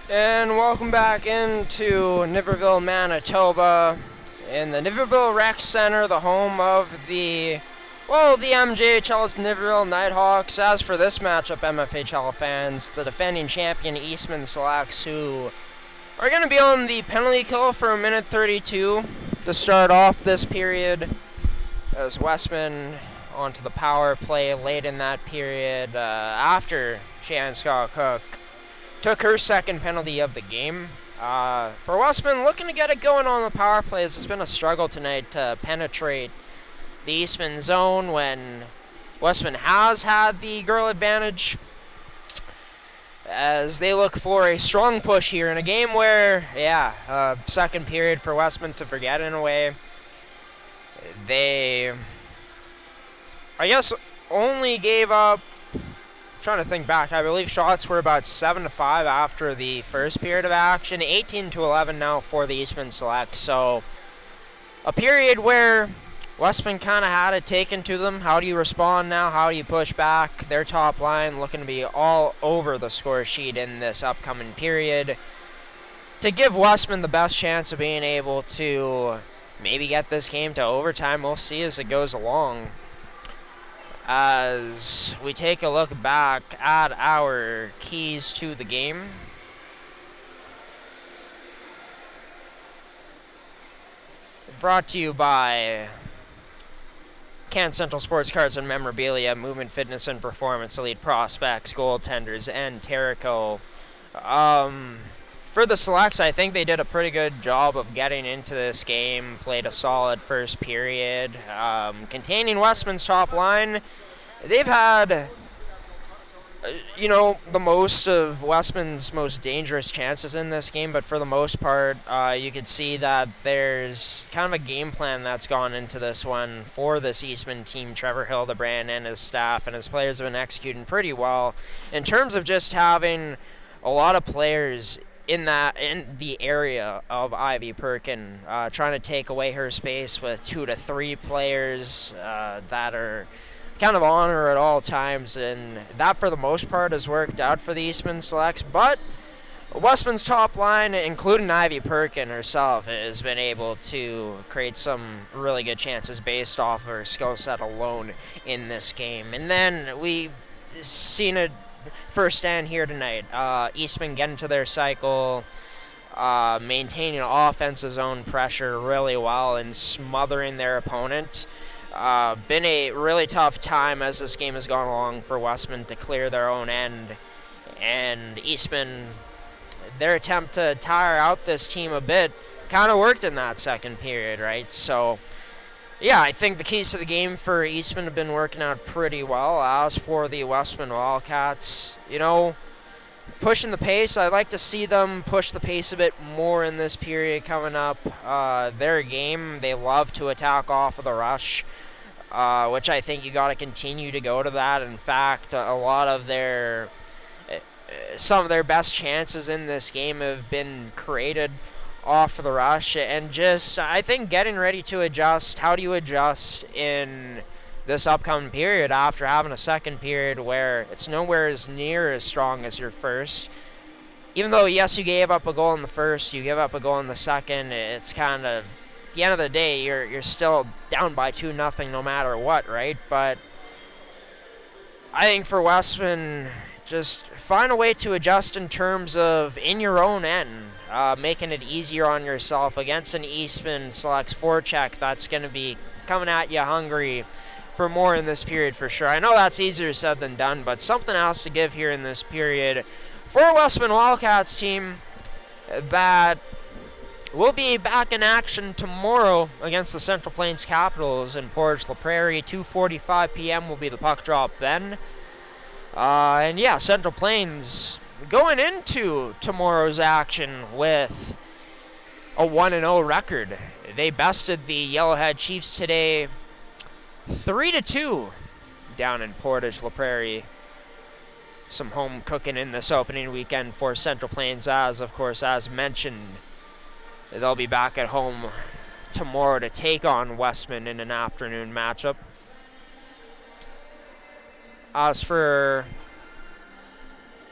And welcome back into Niverville, Manitoba, in the Niverville Rec Center, the home of the MJHL's Niverville Nighthawks. As for this matchup, MFHL fans, the defending champion Eastman Selects, who are going to be on the penalty kill for a minute 32 to start off this period, as Westman onto the power play late in that period after Shannon Scott Cook took her second penalty of the game. For Westman, looking to get it going on the power plays. It's been a struggle tonight to penetrate the Eastman zone when Westman has had the girl advantage, as they look for a strong push here in a game where, second period for Westman to forget in a way. They, I guess, only gave up, trying to think back, I believe shots were about 7-5 after the first period of action, 18-11 now for the Eastman Selects. So a period where Westman kind of had it taken to them. How do you respond now? How do you push back? Their top line looking to be all over the score sheet in this upcoming period to give Westman the best chance of being able to maybe get this game to overtime. We'll see as it goes along. As we take a look back at our keys to the game. Brought to you by Can Central Sports Cards and Memorabilia, Movement, Fitness, and Performance, Elite Prospects, Goaltenders, and Terrico. For the Selects, I think they did a pretty good job of getting into this game, played a solid first period. Containing Westman's top line, they've had, the most of Westman's most dangerous chances in this game, but for the most part, you could see that there's kind of a game plan that's gone into this one for this Eastman team. Trevor Hildebrand and his staff and his players have been executing pretty well in terms of just having a lot of players in the area of Ivy Perkin, trying to take away her space with 2 to 3 players that are kind of on her at all times, and that for the most part has worked out for the Eastman Selects. But Westman's top line, including Ivy Perkin herself, has been able to create some really good chances based off her skill set alone in this game. And then we've seen it firsthand here tonight. Eastman getting to their cycle, maintaining offensive zone pressure really well and smothering their opponent. Been a really tough time as this game has gone along for Westman to clear their own end. And Eastman, their attempt to tire out this team a bit kind of worked in that second period, right? So yeah, I think the keys to the game for Eastman have been working out pretty well. As for the Westman Wildcats, pushing the pace, I'd like to see them push the pace a bit more in this period coming up. Their game, they love to attack off of the rush, which I think you got to continue to go to that. In fact, some of their best chances in this game have been created off the rush, and just I think getting ready to adjust. How do you adjust in this upcoming period after having a second period where it's nowhere as near as strong as your first? Even though, yes, you gave up a goal in the first, you give up a goal in the second, it's kind of, at the end of the day, you're still down by 2-0 no matter what, right? But I think for Westman, just find a way to adjust in terms of in your own end, making it easier on yourself against an Eastman Selects forecheck that's going to be coming at you hungry for more in this period for sure. I know that's easier said than done, but something else to give here in this period for Westman Wildcats team that will be back in action tomorrow against the Central Plains Capitals in Portage La Prairie. 2:45 p.m. will be the puck drop then. And yeah, Central Plains going into tomorrow's action with a 1-0 record. They bested the Yellowhead Chiefs today 3-2 down in Portage La Prairie. Some home cooking in this opening weekend for Central Plains, as of course, as mentioned, they'll be back at home tomorrow to take on Westman in an afternoon matchup. As for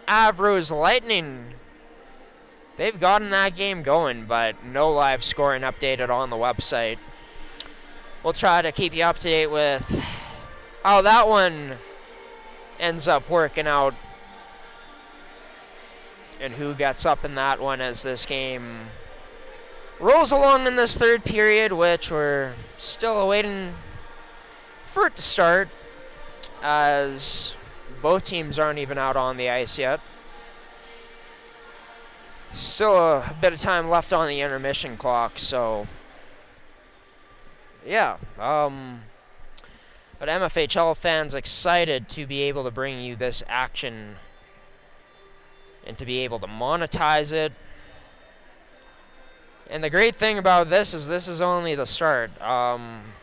Avro's Lightning, they've gotten that game going, but no live scoring updated on the website. We'll try to keep you up to date with how that one ends up working out and who gets up in that one as this game rolls along in this third period, which we're still awaiting for it to start, as both teams aren't even out on the ice yet. Still a bit of time left on the intermission clock, so yeah. But MFHL fans excited to be able to bring you this action and to be able to monetize it. And the great thing about this is only the start.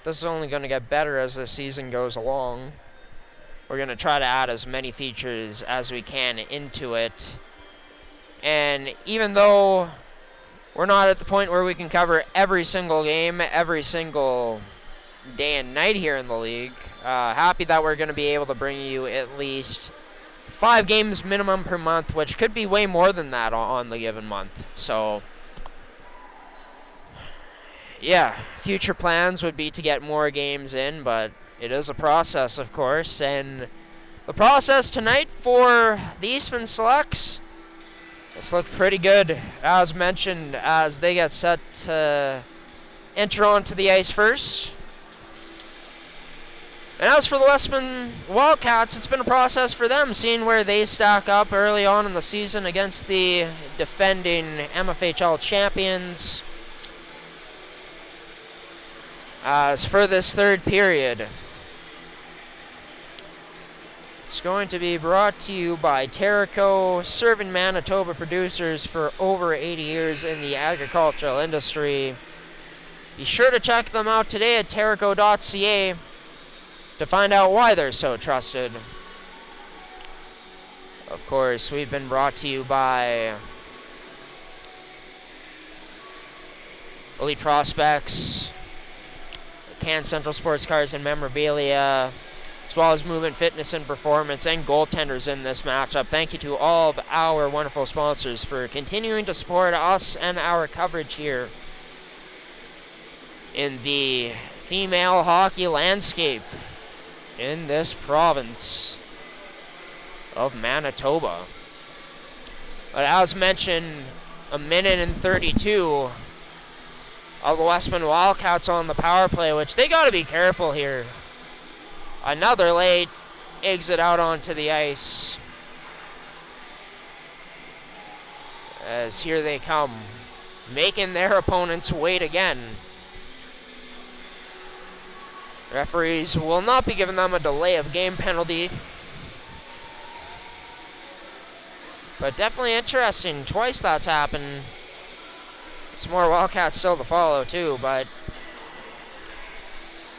This is only going to get better as the season goes along. We're going to try to add as many features as we can into it. And even though we're not at the point where we can cover every single game, every single day and night here in the league, happy that we're going to be able to bring you at least 5 games minimum per month, which could be way more than that on the given month. So yeah, future plans would be to get more games in, but it is a process, of course. And the process tonight for the Eastman Selects, it's looked pretty good, as mentioned, as they get set to enter onto the ice first. And as for the Westman Wildcats, it's been a process for them, seeing where they stack up early on in the season against the defending MFHL champions. As for this third period, it's going to be brought to you by Terrico, serving Manitoba producers for over 80 years in the agricultural industry. Be sure to check them out today at terrico.ca to find out why they're so trusted. Of course, we've been brought to you by Elite Prospects, Can Central Sports Cards and Memorabilia, as well as Movement Fitness and Performance, and goaltenders in this matchup. Thank you to all of our wonderful sponsors for continuing to support us and our coverage here in the female hockey landscape in this province of Manitoba. But as mentioned, 1:32 of the Westman Wildcats on the power play, which they got to be careful here. Another late exit out onto the ice, as here they come, making their opponents wait again. Referees will not be giving them a delay of game penalty, but definitely interesting. Twice that's happened. Some more Wildcats still to follow too, but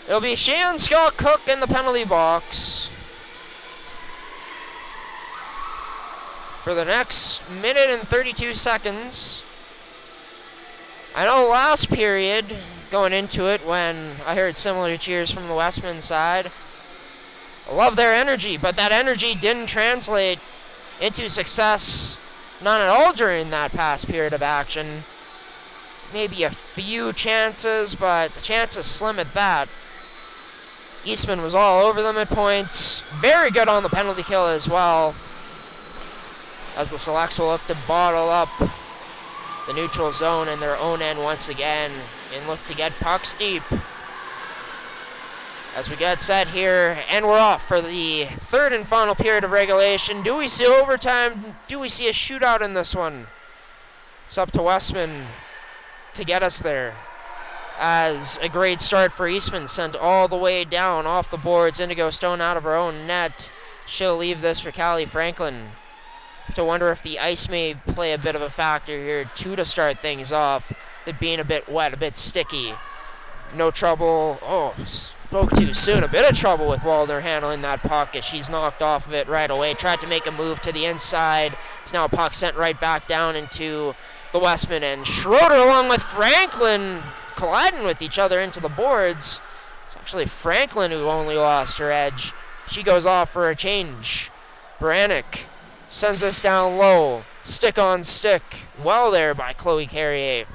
it'll be Sean Scott Cook in the penalty box for the next 1:32. I know last period, going into it, when I heard similar cheers from the Westman side, I love their energy, but that energy didn't translate into success, none at all, during that past period of action. Maybe a few chances, but the chances slim at that. Eastman was all over them at points. Very good on the penalty kill as well, as the Selects will look to bottle up the neutral zone in their own end once again and look to get pucks deep. As we get set here, and we're off for the third and final period of regulation. Do we see overtime? Do we see a shootout in this one? It's up to Westman to get us there, as a great start for Eastman sent all the way down off the boards. Indigo Stone out of her own net. She'll leave this for Callie Franklin. Have to wonder if the ice may play a bit of a factor here too to start things off. It being a bit wet, a bit sticky. No trouble. Oh, spoke too soon. A bit of trouble with Waldner handling that puck as she's knocked off of it right away. Tried to make a move to the inside. It's now a puck sent right back down into the Westman, and Schroeder along with Franklin colliding with each other into the boards. It's actually Franklin who only lost her edge. She goes off for a change. Baranek sends this down low. Stick on stick. Well there by Chloe Carrier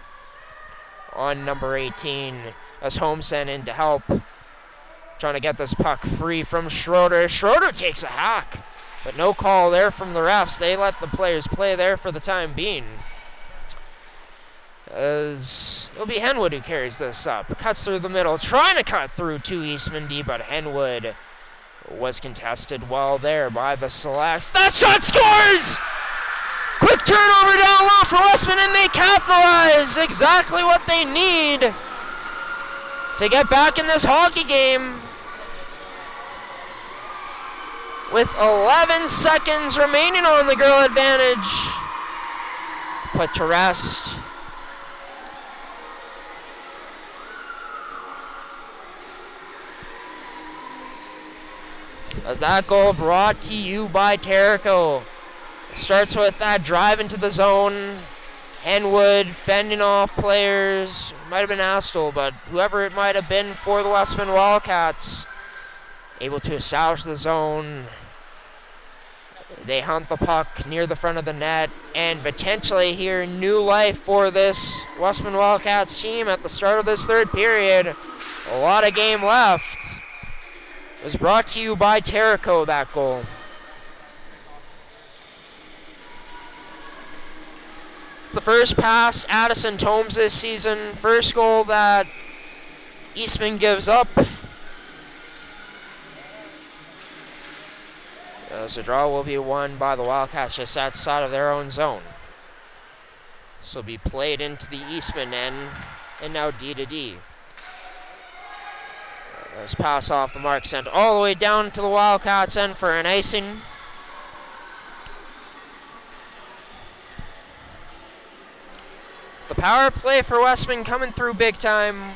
on number 18 as Holmes sent in to help. Trying to get this puck free from Schroeder. Schroeder takes a hack, but no call there from the refs. They let the players play there for the time being. As it'll be Henwood who carries this up. Cuts through the middle, trying to cut through to Eastman D, but Henwood was contested well there by the Selects. That shot scores! Quick turnover down low for Westman, and they capitalize exactly what they need to get back in this hockey game. With 11 seconds remaining on the girl advantage. Put to rest. As that goal brought to you by Terrico. Starts with that drive into the zone. Henwood fending off players. Might have been Astle, but whoever it might have been for the Westman Wildcats. Able to establish the zone. They hunt the puck near the front of the net and potentially hear new life for this Westman Wildcats team at the start of this third period. A lot of game left. It was brought to you by Terrico, that goal. It's the first pass Addison Tomes this season. First goal that Eastman gives up. So draw will be won by the Wildcats just outside of their own zone. This will be played into the Eastman end, and now D to D. This pass off the mark sent all the way down to the Wildcats end for an icing. The power play for Westman coming through big time.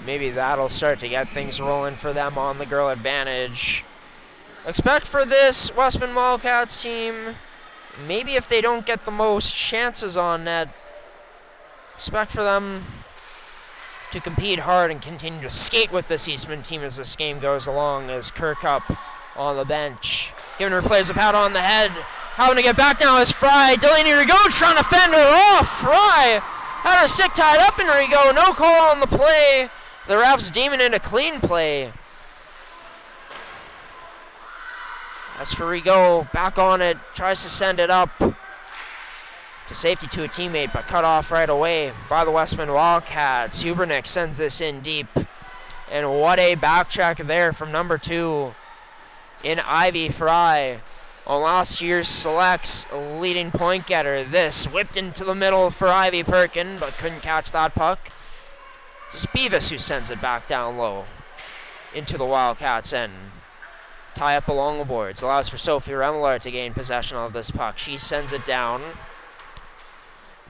Maybe that'll start to get things rolling for them on the girl advantage. Expect for this Westman Wildcats team, maybe if they don't get the most chances on net, expect for them to compete hard and continue to skate with this Eastman team as this game goes along, as Kirkup on the bench. Giving her players a pat on the head. Having to get back now is Fry. Delaney Rigaud trying to fend her off. Fry had her stick tied up in Rigaud. No call on the play. The refs deeming it a clean play. As for Rigaud, back on it, tries to send it up to safety to a teammate, but cut off right away by the Westman Wildcats. Hubernick sends this in deep. And what a back check there from number 2 in Ivy Fry. On last year's Selects leading point getter. This whipped into the middle for Ivy Perkin, but couldn't catch that puck. It's Beavis who sends it back down low into the Wildcats end. Tie up along the boards. Allows for Sophie Remillard to gain possession of this puck. She sends it down.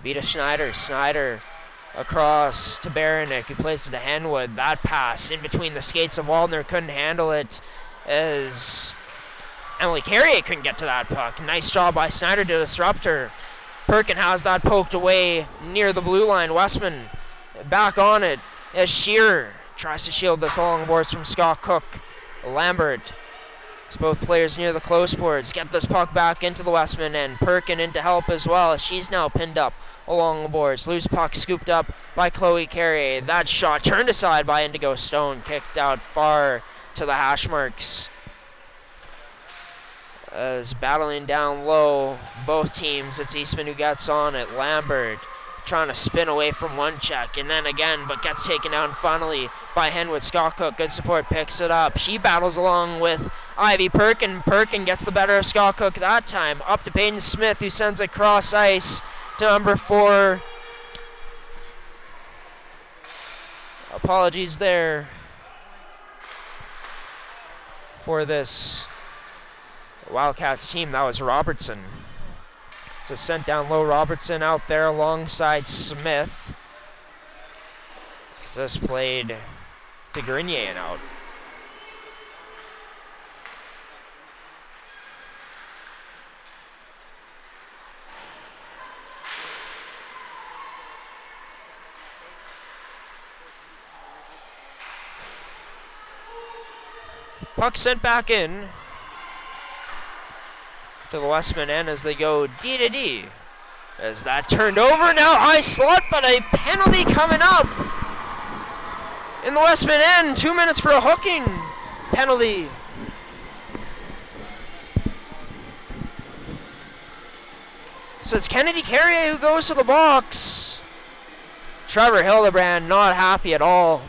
Vita Schneider. Schneider across to Baranek, who plays it to Henwood. That pass in between the skates of Waldner, couldn't handle it as Emily Carrier couldn't get to that puck. Nice job by Snyder to disrupt her. Perkin has that poked away near the blue line. Westman back on it as Shearer tries to shield this along the boards from Scott Cook. Lambert. It's both players near the close boards. Get this puck back into the Westman end. Perkin in to help as well. She's now pinned up along the boards. Loose puck scooped up by Chloe Carrier. That shot turned aside by Indigo Stone. Kicked out far to the hash marks. As battling down low, both teams, it's Eastman who gets on it. Lambert trying to spin away from one check, and then again, but gets taken down finally by Henwood. Scott Cook, good support, picks it up. She battles along with Ivy Perkin. Perkin gets the better of Scott Cook that time. Up to Peyton Smith, who sends it cross ice to number 4. Apologies there for this Wildcats team. That was Robertson. So sent down low. Robertson out there alongside Smith. So this played to Grenier and out. Puck sent back in. to the Westman end as they go D to D. As that turned over, now high slot, but a penalty coming up in the Westman end. 2 minutes for a hooking penalty. So it's Kennedy Carrier who goes to the box. Trevor Hildebrand not happy at all.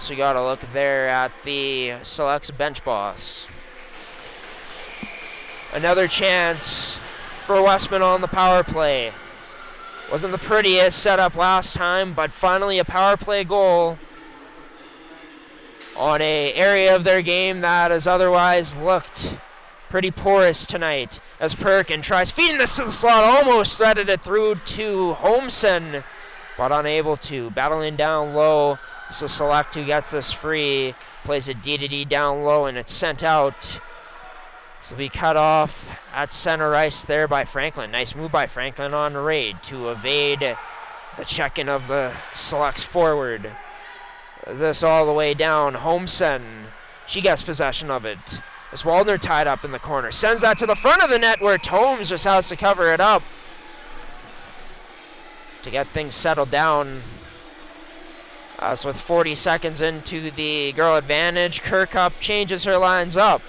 So we got to look there at the Selects bench boss. Another chance for Westman on the power play. Wasn't the prettiest setup last time, but finally a power play goal on an area of their game that has otherwise looked pretty porous tonight. As Perkin tries feeding this to the slot, almost threaded it through to Holmson, but unable to. Battling down low. This is Select who gets this free, plays it D to D down low, and it's sent out. This will be cut off at center ice there by Franklin. Nice move by Franklin on raid to evade the check-in of the Selects forward. This all the way down. Holmson, she gets possession of it. As Waldner tied up in the corner. Sends that to the front of the net where Tomes just has to cover it up to get things settled down. So with 40 seconds into the girl advantage, Kirkup changes her lines up.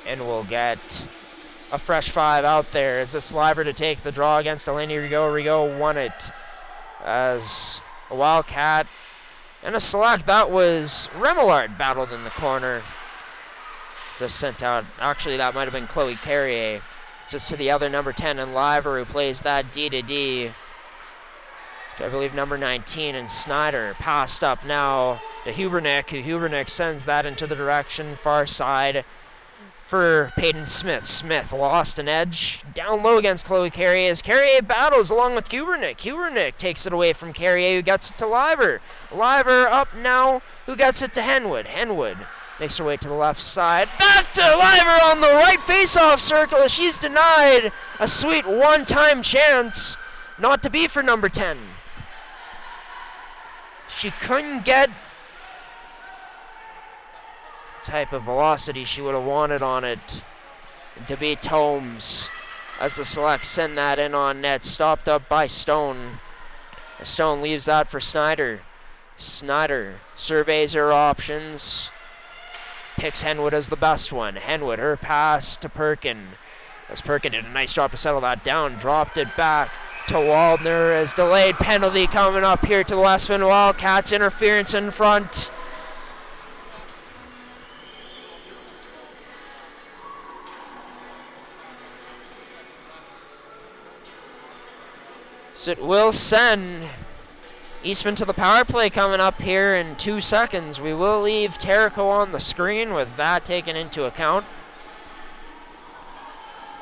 And we'll get a fresh 5 out there. As it's Sliver to take the draw against Delaney Rigaud. Rigaud won it as a Wildcat and a Select. That was Remillard battled in the corner. So sent out, actually that might have been Chloe Carrier. Just to the other number 10 and Liver who plays that D to D. I believe number 19 and Snyder passed up now to Hubernick, who Hubernick sends that into the direction far side for Peyton Smith. Smith lost an edge down low against Chloe Carrier as Carrier battles along with Hubernick. Hubernick takes it away from Carrier who gets it to Liver. Liver up now who gets it to Henwood. Henwood makes her way to the left side. Back to Liver on the right face-off circle. She's denied a sweet one-time chance not to be for number 10. She couldn't get the type of velocity she would have wanted on it to be Tomes as the Selects send that in on net. Stopped up by Stone. Stone leaves that for Snyder. Snyder surveys her options. Picks Henwood as the best one. Henwood, her pass to Perkin. As Perkin did a nice job to settle that down. Dropped it back to Waldner as delayed penalty coming up here to the Westman Wildcats. Interference in front. So it will send Eastman to the power play coming up here in 2 seconds. We will leave Terrico on the screen with that taken into account.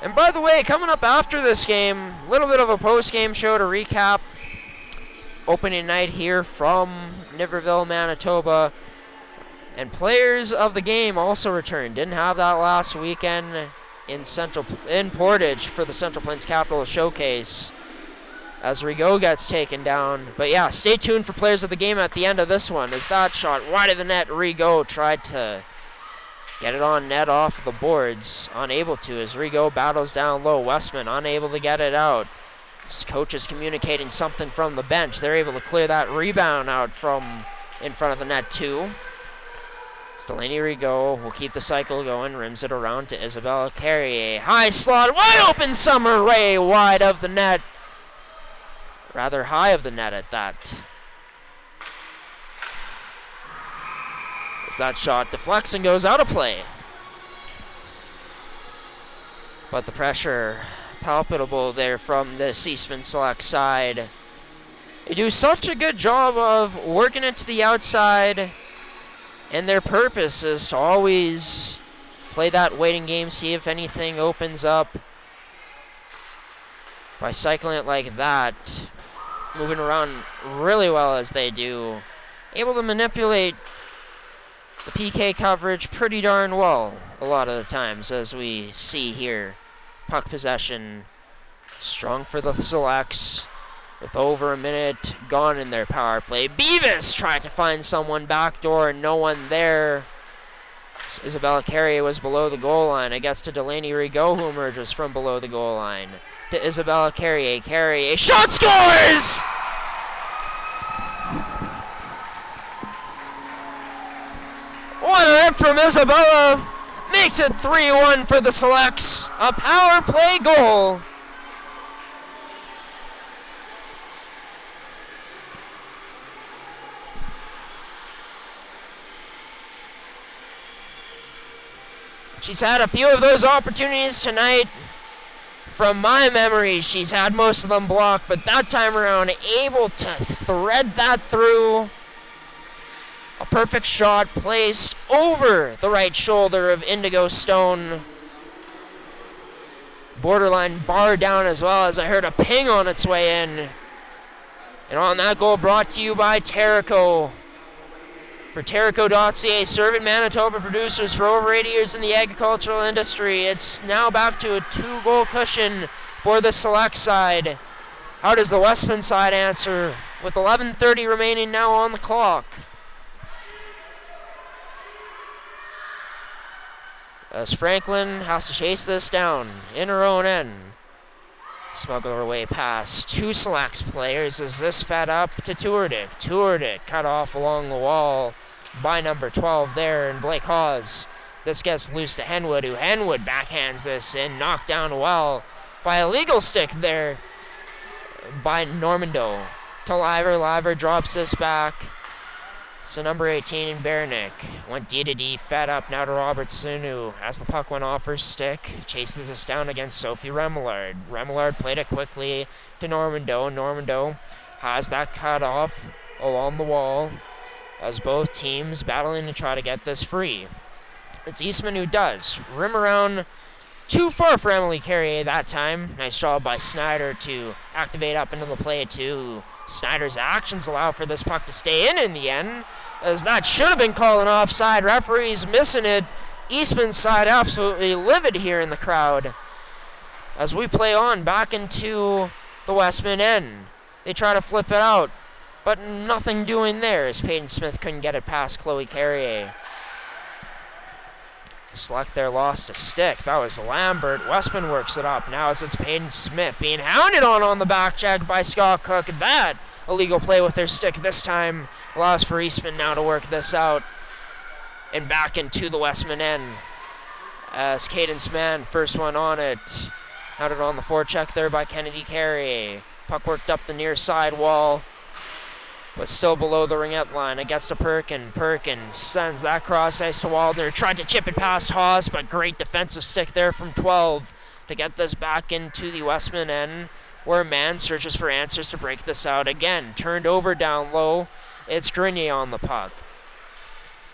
And by the way, coming up after this game, a little bit of a post-game show to recap opening night here from Niverville, Manitoba. And players of the game also returned. Didn't have that last weekend in Portage for the Central Plains Capital Showcase as Rigaud gets taken down. But yeah, stay tuned for players of the game at the end of this one. As that shot wide of the net, Rigaud tried to get it on net off the boards. Unable to as Rigaud battles down low. Westman unable to get it out. His coach is communicating something from the bench. They're able to clear that rebound out from in front of the net too. Delaney Rigaud will keep the cycle going. Rims it around to Isabella Carrier. High slot, wide open Summer Rae wide of the net. Rather high of the net at that. As that shot deflects and goes out of play. But the pressure palpable there from the Eastman Select side. They do such a good job of working it to the outside, and their purpose is to always play that waiting game, see if anything opens up by cycling it like that. Moving around really well as they do. Able to manipulate the PK coverage pretty darn well a lot of the times, as we see here. Puck possession strong for the Selects. with over a minute gone in their power play. Beavis tried to find someone backdoor, no one there. Isabella Carrier was below the goal line. It gets to Delaney Rigaud, who emerges from below the goal line. To Isabella Carrier. Carrier, shot scores! What a rip from Isabella! Makes it 3-1 for the Selects. A power play goal. She's had a few of those opportunities tonight. From my memory, she's had most of them blocked, but that time around, able to thread that through. A perfect shot placed over the right shoulder of Indigo Stone. Borderline bar down as well, as I heard a ping on its way in. And on that goal, brought to you by Terrico. For Terrico.ca, serving Manitoba producers for over 80 years in the agricultural industry. It's now back to a 2-goal cushion for the Select side. How does the Westman side answer? With 11:30 remaining now on the clock. As Franklin has to chase this down in her own end. Smuggle her way past two Selects players as this fed up to Tourdick. Tourdick cut off along the wall by number 12 there, and Blake Hawes. This gets loose to Henwood, who Henwood backhands this and knocked down well by a legal stick there by Normando. To Liver. Liver drops this back. So number 18 in Bernick went D-to-D, fed up now to Robert Sunu. As the puck went off her stick, chases this down against Sophie Remillard. Remillard played it quickly to Normando. Normando has that cut off along the wall as both teams battling to try to get this free. It's Eastman who does. Rim around too far for Emily Carrier that time. Nice job by Snyder to activate up into the play too. Snyder's actions allow for this puck to stay in the end, as that should have been called an offside. Referees missing it. Eastman's side absolutely livid here in the crowd. As we play on back into the Westman end. They try to flip it out, but nothing doing there as Peyton Smith couldn't get it past Chloe Carrier. Select there lost a stick. That was Lambert. Westman works it up now as it's Peyton Smith being hounded on the back check by Scott Cook. That illegal play with their stick this time allows for Eastman now to work this out. And back into the Westman end as Cadence Mann, first one on it. Hounded on the forecheck there by Kennedy Carrier. Puck worked up the near side wall, but still below the ringette line. It gets to Perkin. Perkin sends that cross ice to Waldner. Tried to chip it past Haas, but great defensive stick there from 12 to get this back into the Westman end, where Mann searches for answers to break this out again. Turned over down low. It's Grenier on the puck.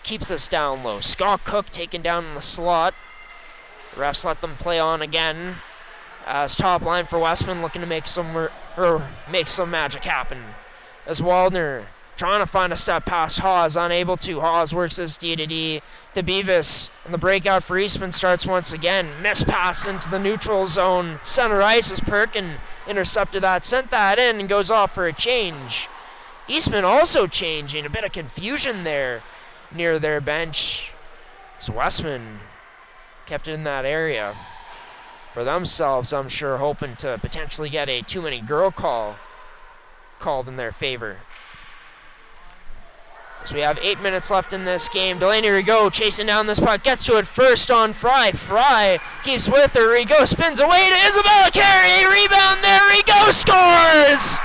Keeps this down low. Scott Cook taken down in the slot. The refs let them play on again. As top line for Westman looking to make some magic happen. As Waldner trying to find a step past Hawes, unable to. Hawes works this D-to-D to Beavis, and the breakout for Eastman starts once again. Missed pass into the neutral zone. Center ice as Perkin intercepted that, sent that in, and goes off for a change. Eastman also changing. A bit of confusion there near their bench. So Westman kept it in that area for themselves, I'm sure, hoping to potentially get a too many girl call called in their favor. So we have 8 minutes left in this game. Delaney Rigaud chasing down this puck, gets to it first on Fry. Fry keeps with her. Rigaud spins away to Isabella Carey. Rebound there. Rigaud scores!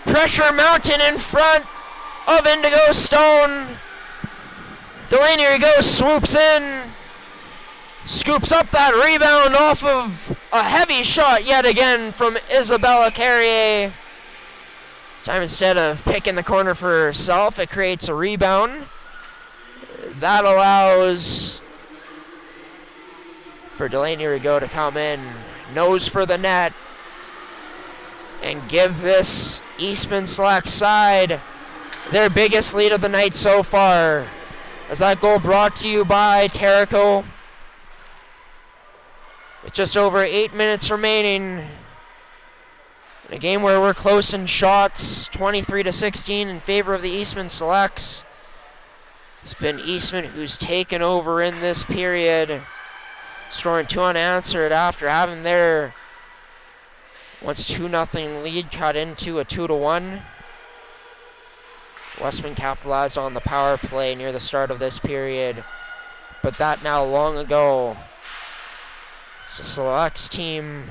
Pressure mountain in front of Indigo Stone. Delaney Rigaud swoops in, scoops up that rebound off of a heavy shot yet again from Isabella Carrier. This time, instead of picking the corner for herself, it creates a rebound. That allows for Delaney Rigaud to come in, nose for the net, and give this Eastman Selects side their biggest lead of the night so far. As that goal brought to you by Terrico. With just over 8 minutes remaining. In a game where we're close in shots, 23-16 in favor of the Eastman Selects. It's been Eastman who's taken over in this period, scoring 2 unanswered after having their once 2-0 lead cut into a 2-1. Westman capitalized on the power play near the start of this period, but that now long ago. So Selects team,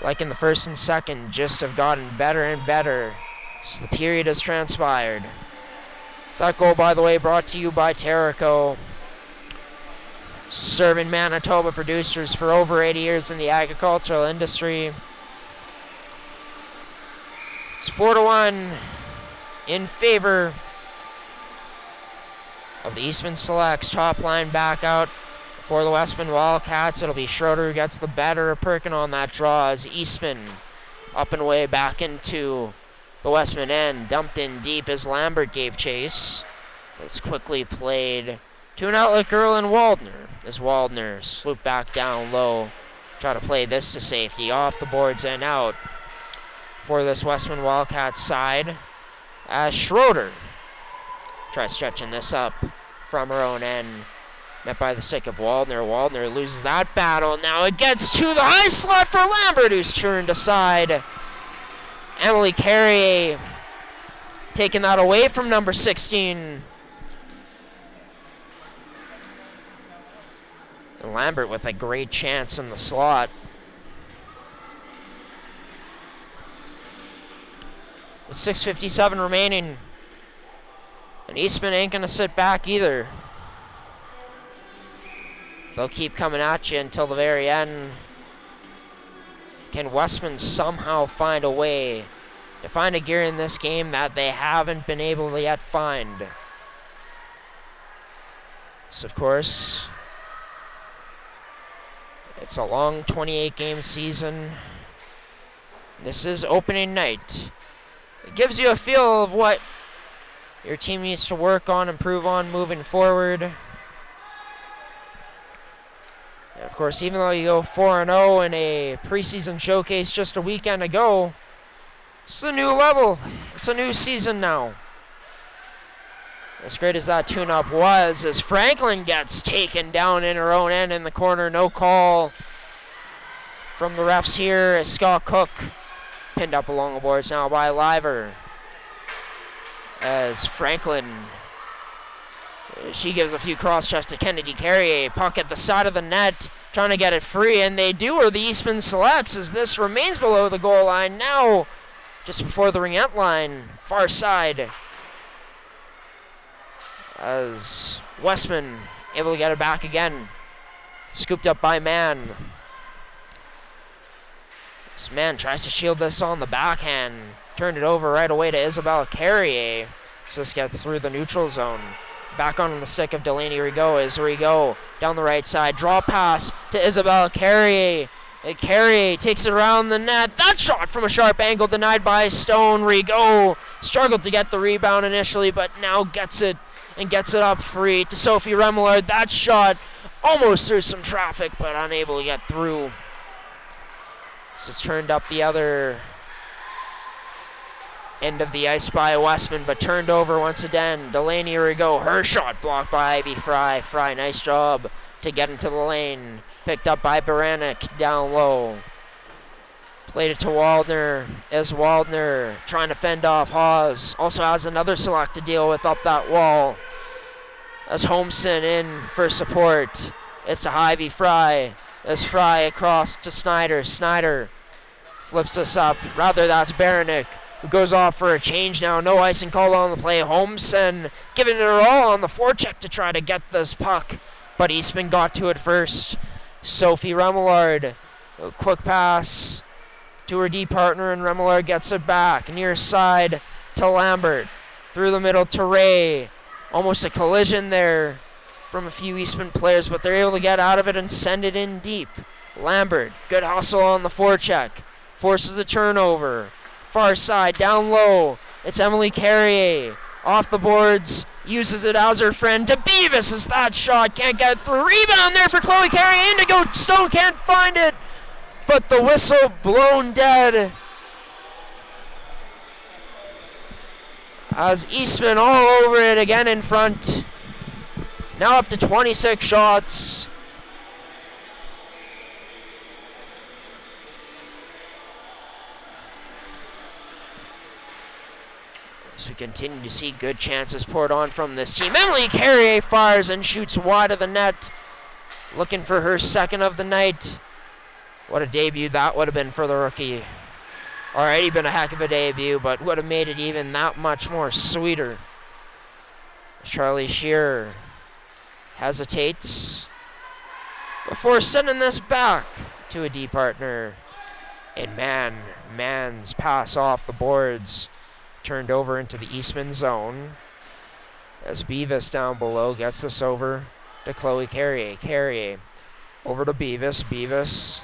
like in the first and second, just have gotten better and better as the period has transpired. So that goal, by the way, brought to you by Terrico, serving Manitoba producers for over 80 years in the agricultural industry. It's 4-1 in favor of the Eastman Selects. Top line back out for the Westman Wildcats. It'll be Schroeder who gets the better of Perkin on that draw as Eastman up and away back into the Westman end. Dumped in deep as Lambert gave chase. It's quickly played to an outlet girl in Waldner as Waldner swooped back down low. Try to play this to safety. Off the boards and out for this Westman Wildcats side as Schroeder tries stretching this up from her own end. Met by the stick of Waldner. Waldner loses that battle. Now it gets to the high slot for Lambert, who's turned aside. Emily Carrier taking that away from number 16. And Lambert with a great chance in the slot. With 6:57 remaining. And Eastman ain't going to sit back either. They'll keep coming at you until the very end. Can Westman somehow find a way to find a gear in this game that they haven't been able to yet find? So, of course, it's a long 28-game season. This is opening night. It gives you a feel of what your team needs to work on, improve on moving forward. And of course, even though you go 4-0 in a preseason showcase just a weekend ago, it's a new level. It's a new season now. As great as that tune-up was, as Franklin gets taken down in her own end in the corner. No call from the refs here as Scott Cook pinned up along the boards now by Liver. As Franklin, she gives a few cross-checks to Kennedy Carrier. Puck at the side of the net, trying to get it free, and they do, or the Eastman Selects, as this remains below the goal line. Now, just before the ringette line, far side. As Westman able to get it back again. Scooped up by Mann. This Mann tries to shield this on the backhand. Turned it over right away to Isabella Carrier. So this gets through the neutral zone. Back on the stick of Delaney Rigaud as Rigaud down the right side. Draw pass to Isabella Carrier. Carrier takes it around the net. That shot from a sharp angle denied by Stone. Rigaud struggled to get the rebound initially, but now gets it and gets it up free to Sophie Remillard. That shot almost through some traffic, but unable to get through. So it's turned up the other end of the ice by Westman, but turned over once again. Delaney Rigaud, her shot blocked by Ivy Fry. Fry, nice job to get into the lane. Picked up by Baranek down low. Played it to Waldner as Waldner trying to fend off Hawes. Also has another select to deal with up that wall. As Holmson in for support. It's to Ivy Fry. As Fry across to Snyder. Snyder flips us up. Rather, that's Baranek, who goes off for a change now. No icing call on the play. Holmson giving it her all on the forecheck to try to get this puck, but Eastman got to it first. Sophie Remillard, a quick pass to her D partner, and Remillard gets it back. Near side to Lambert. Through the middle to Ray. Almost a collision there from a few Eastman players, but they're able to get out of it and send it in deep. Lambert, good hustle on the forecheck. Forces a turnover. Far side, down low. It's Emily Carrier off the boards, uses it as her friend to Beavis as that shot can't get through. Rebound there for Chloe Carrier. Indigo Stone can't find it, but the whistle blown dead. As Eastman all over it again in front. Now up to 26 shots. As we continue to see good chances poured on from this team. Emily Carrier fires and shoots wide of the net. Looking for her second of the night. What a debut that would have been for the rookie. Already been a heck of a debut, but would have made it even that much more sweeter. Charlie Shearer hesitates before sending this back to a D partner. And Mann's pass off the boards. Turned over into the Eastman zone. As Beavis down below gets this over to Chloe Carrier. Carrier over to Beavis. Beavis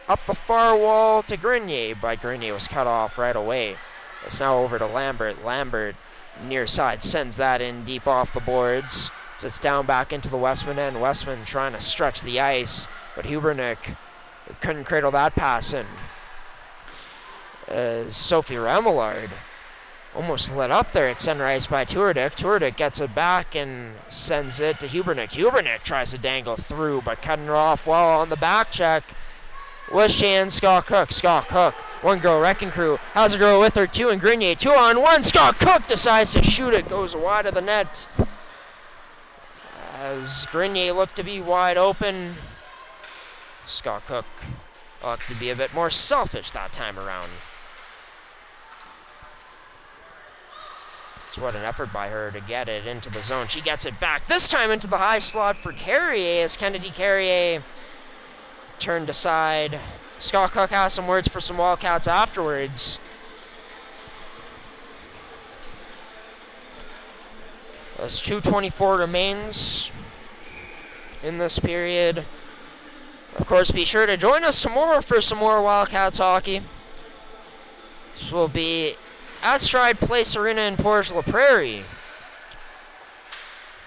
up the far wall to Grenier, but Grenier was cut off right away. It's now over to Lambert. Lambert near side sends that in deep off the boards. So it's down back into the Westman end. Westman trying to stretch the ice, but Hubernick couldn't cradle that pass in. Sophie Remillard almost lit up there at center ice by Tourdick. Tourdick gets it back and sends it to Hubernick. Hubernick tries to dangle through, but cutting her off well on the back check was Shan Scott Cook. Scott Cook, one girl wrecking crew, has a girl with her, two and Grenier, 2-on-1. Scott Cook decides to shoot it, goes wide of the net. As Grenier looked to be wide open, Scott Cook looked to be a bit more selfish that time around. What an effort by her to get it into the zone. She gets it back, this time into the high slot for Carrier as Kennedy Carrier turned aside. Scott Cook has some words for some Wildcats afterwards. As 2:24 remains in this period. Of course, be sure to join us tomorrow for some more Wildcats hockey. This will be at Stride Place Arena in Portage La Prairie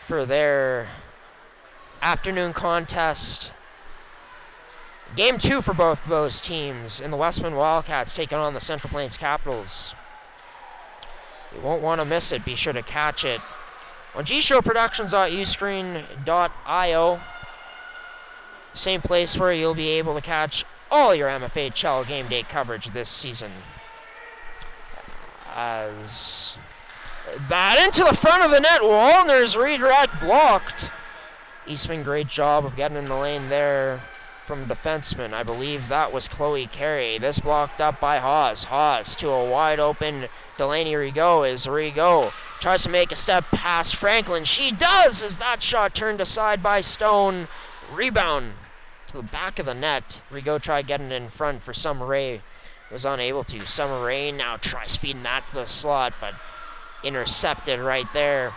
for their afternoon contest. Game 2 for both of those teams, in the Westman Wildcats taking on the Central Plains Capitals. You won't want to miss it. Be sure to catch it on gshowproductions.uscreen.io. Same place where you'll be able to catch all your MFHL game day coverage this season. As that into the front of the net, Wallner's redirect blocked. Eastman, great job of getting in the lane there from defenseman. I believe that was Chloe Carey. This blocked up by Haas. Haas to a wide open Delaney Rigaud as Rigaud tries to make a step past Franklin. She does as that shot turned aside by Stone. Rebound to the back of the net. Rigaud tried getting it in front for Summer Rae. Was unable to. Summer Rae now tries feeding that to the slot, but intercepted right there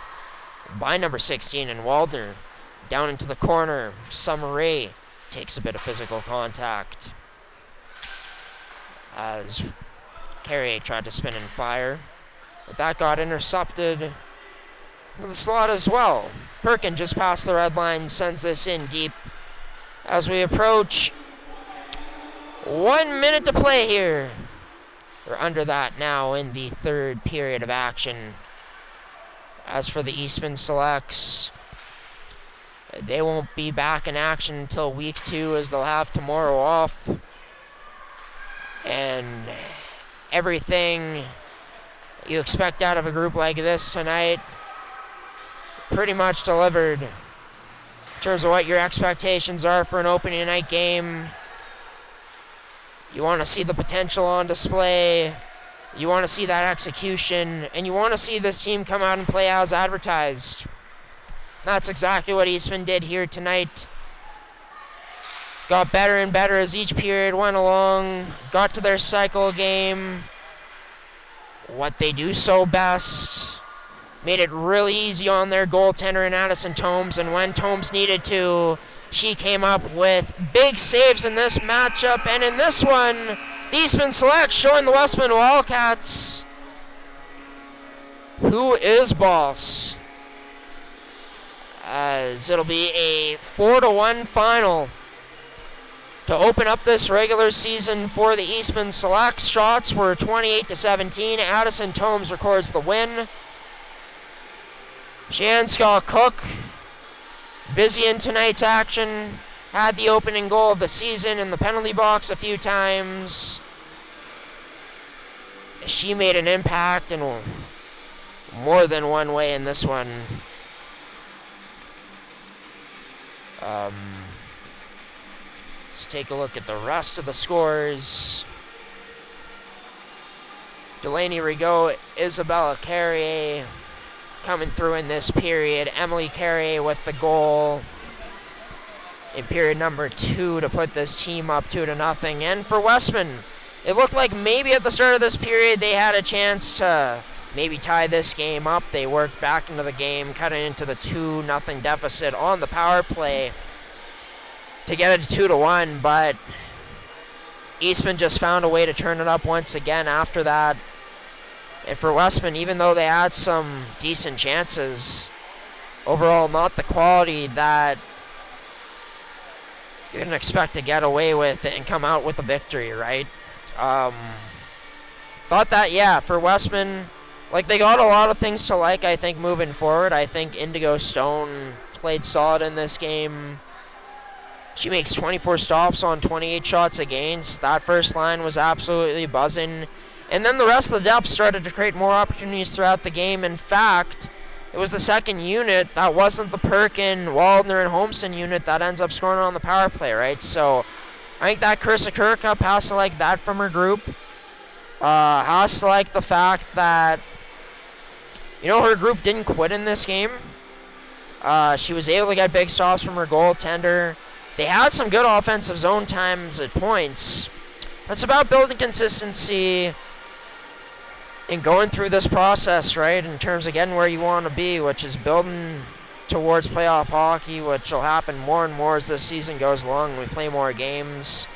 by number 16 and Waldner. Down into the corner. Summer Rae takes a bit of physical contact as Carrier tried to spin and fire, but that got intercepted in the slot as well. Perkin just past the red line, sends this in deep as we approach 1 minute to play here. We're under that now in the third period of action. As for the Eastman Selects, they won't be back in action until week 2 as they'll have tomorrow off. And everything you expect out of a group like this tonight pretty much delivered in terms of what your expectations are for an opening night game. You want to see the potential on display. You want to see that execution. And you want to see this team come out and play as advertised. That's exactly what Eastman did here tonight. Got better and better as each period went along. Got to their cycle game. What they do so best. Made it really easy on their goaltender in Addison Tomes. And when Tomes needed to, she came up with big saves in this matchup. And in this one, the Eastman Selects showing the Westman Wildcats Who is boss? As it'll be a 4-1 final to open up this regular season for the Eastman Selects. Shots were 28-17. Addison Tomes records the win. Shan Scott Cook, busy in tonight's action, had the opening goal of the season in the penalty box a few times. She made an impact in more than one way in this one. Let's take a look at the rest of the scores. Delaney Rigaud, Isabella Carrier coming through in this period. Emily Carrier with the goal in period number 2 to put this team up 2-0. And for Westman, it looked like maybe at the start of this period they had a chance to maybe tie this game up. They worked back into the game, cutting into the 2-0 deficit on the power play to get it to 2-1, but Eastman just found a way to turn it up once again after that. And for Westman, even though they had some decent chances, overall not the quality that you're going to expect to get away with and come out with a victory, right? Thought that, yeah, for Westman, like, they got a lot of things to like, I think, moving forward. I think Indigo Stone played solid in this game. She makes 24 stops on 28 shots against. That first line was absolutely buzzing. And then the rest of the depth started to create more opportunities throughout the game. In fact, it was the second unit that wasn't the Perkin, Waldner, and Holmeston unit that ends up scoring on the power play, right? So I think that Carissa Kirkup has to like that from her group. Has to like the fact that, you know, her group didn't quit in this game. She was able to get big stops from her goaltender. They had some good offensive zone times at points. It's about building consistency and going through this process, right, in terms of getting where you want to be, which is building towards playoff hockey, which will happen more and more as this season goes along and we play more games.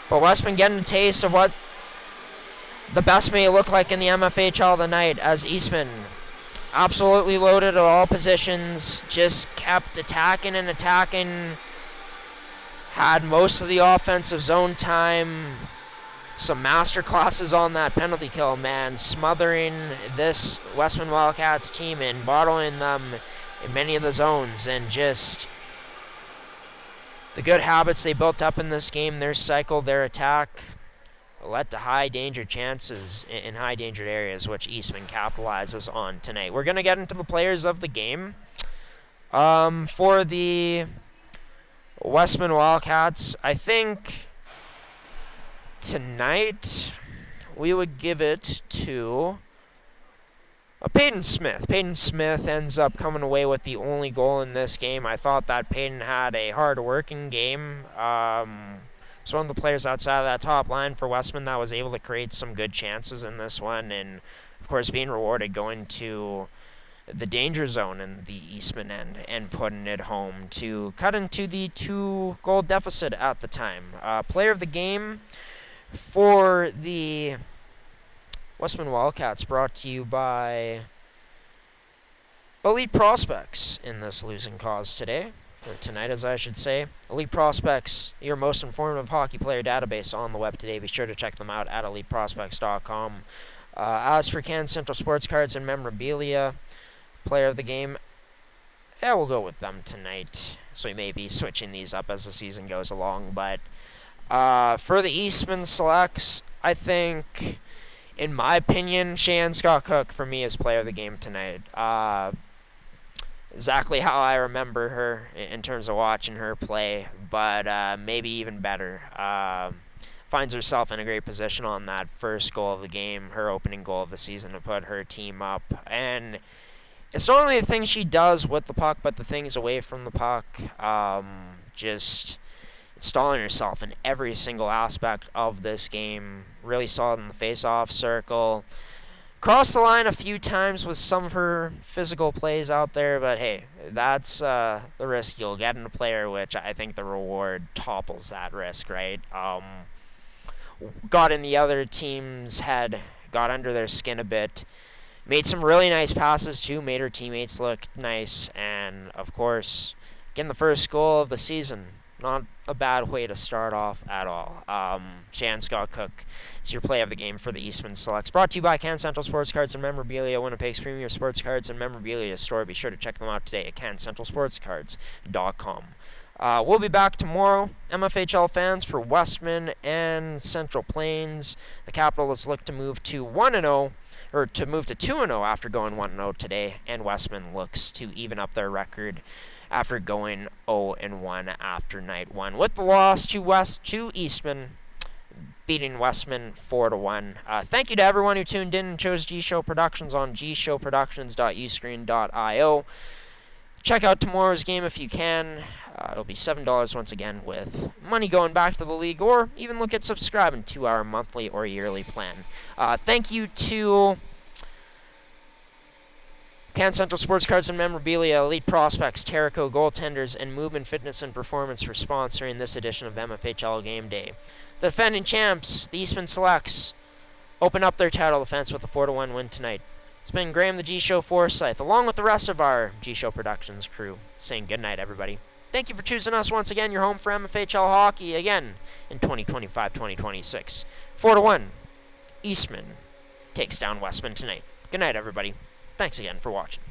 But Westman getting a taste of what the best may look like in the MFHL tonight, as Eastman absolutely loaded at all positions, just kept attacking and attacking. Had most of the offensive zone time. Some master classes on that penalty kill, man. Smothering this Westman Wildcats team and bottling them in many of the zones. And just the good habits they built up in this game, their cycle, their attack, led to high danger chances in high danger areas, which Eastman capitalizes on tonight. We're going to get into the players of the game. For the Westman Wildcats, I think tonight we would give it to Peyton Smith. Peyton Smith ends up coming away with the only goal in this game. I thought that Peyton had a hard-working game. Was one of the players outside of that top line for Westman that was able to create some good chances in this one, and of course being rewarded going to the danger zone in the Eastman end and putting it home to cut into the 2-goal deficit at the time. Player of the game for the Westman Wildcats brought to you by Elite Prospects in this losing cause today, or tonight as I should say. Elite Prospects, your most informative hockey player database on the web today. Be sure to check them out at eliteprospects.com. As for Can Central Sports Cards and Memorabilia, player of the game, yeah, we'll go with them tonight. So we may be switching these up as the season goes along. But for the Eastman Selects, I think, in my opinion, Shan Scott Cook for me is player of the game tonight. Exactly how I remember her in terms of watching her play, but maybe even better. Finds herself in a great position on that first goal of the game, her opening goal of the season, to put her team up. And it's not only the things she does with the puck, but the things away from the puck. Just installing herself in every single aspect of this game. Really solid in the face-off circle. Crossed the line a few times with some of her physical plays out there, but hey, that's the risk you'll get in a player, which I think the reward topples that risk, right? Got in the other team's head, got under their skin a bit, Made some really nice passes, too. Made her teammates look nice. And, of course, getting the first goal of the season. Not a bad way to start off at all. Shan Scott Cook is your play of the game for the Eastman Selects. Brought to you by Can Central Sports Cards and Memorabilia, Winnipeg's premier sports cards and memorabilia store. Be sure to check them out today at cancentralsportscards.com. We'll be back tomorrow, MFHL fans, for Westman and Central Plains. The Capitals look to move to 1-0, or to move to 2-0 after going 1-0 today, and Westman looks to even up their record after going 0-1 after night one, with the loss to Eastman, beating Westman 4-1. Thank you to everyone who tuned in and chose G-Show Productions on gshowproductions.uscreen.io. Check out tomorrow's game if you can. It'll be $7 once again, with money going back to the league, or even look at subscribing to our monthly or yearly plan. Thank you to Can Central Sports Cards and Memorabilia, Elite Prospects, Terrico Goaltenders, and Movement Fitness and Performance for sponsoring this edition of MFHL Game Day. The defending champs, the Eastman Selects, open up their title defense with a 4-1 win tonight. It's been Graham the G-Show Forsyth, along with the rest of our G-Show Productions crew, saying good night, everybody. Thank you for choosing us once again, your home for MFHL hockey, again, in 2025-2026. 4-1, Eastman takes down Westman tonight. Good night, everybody. Thanks again for watching.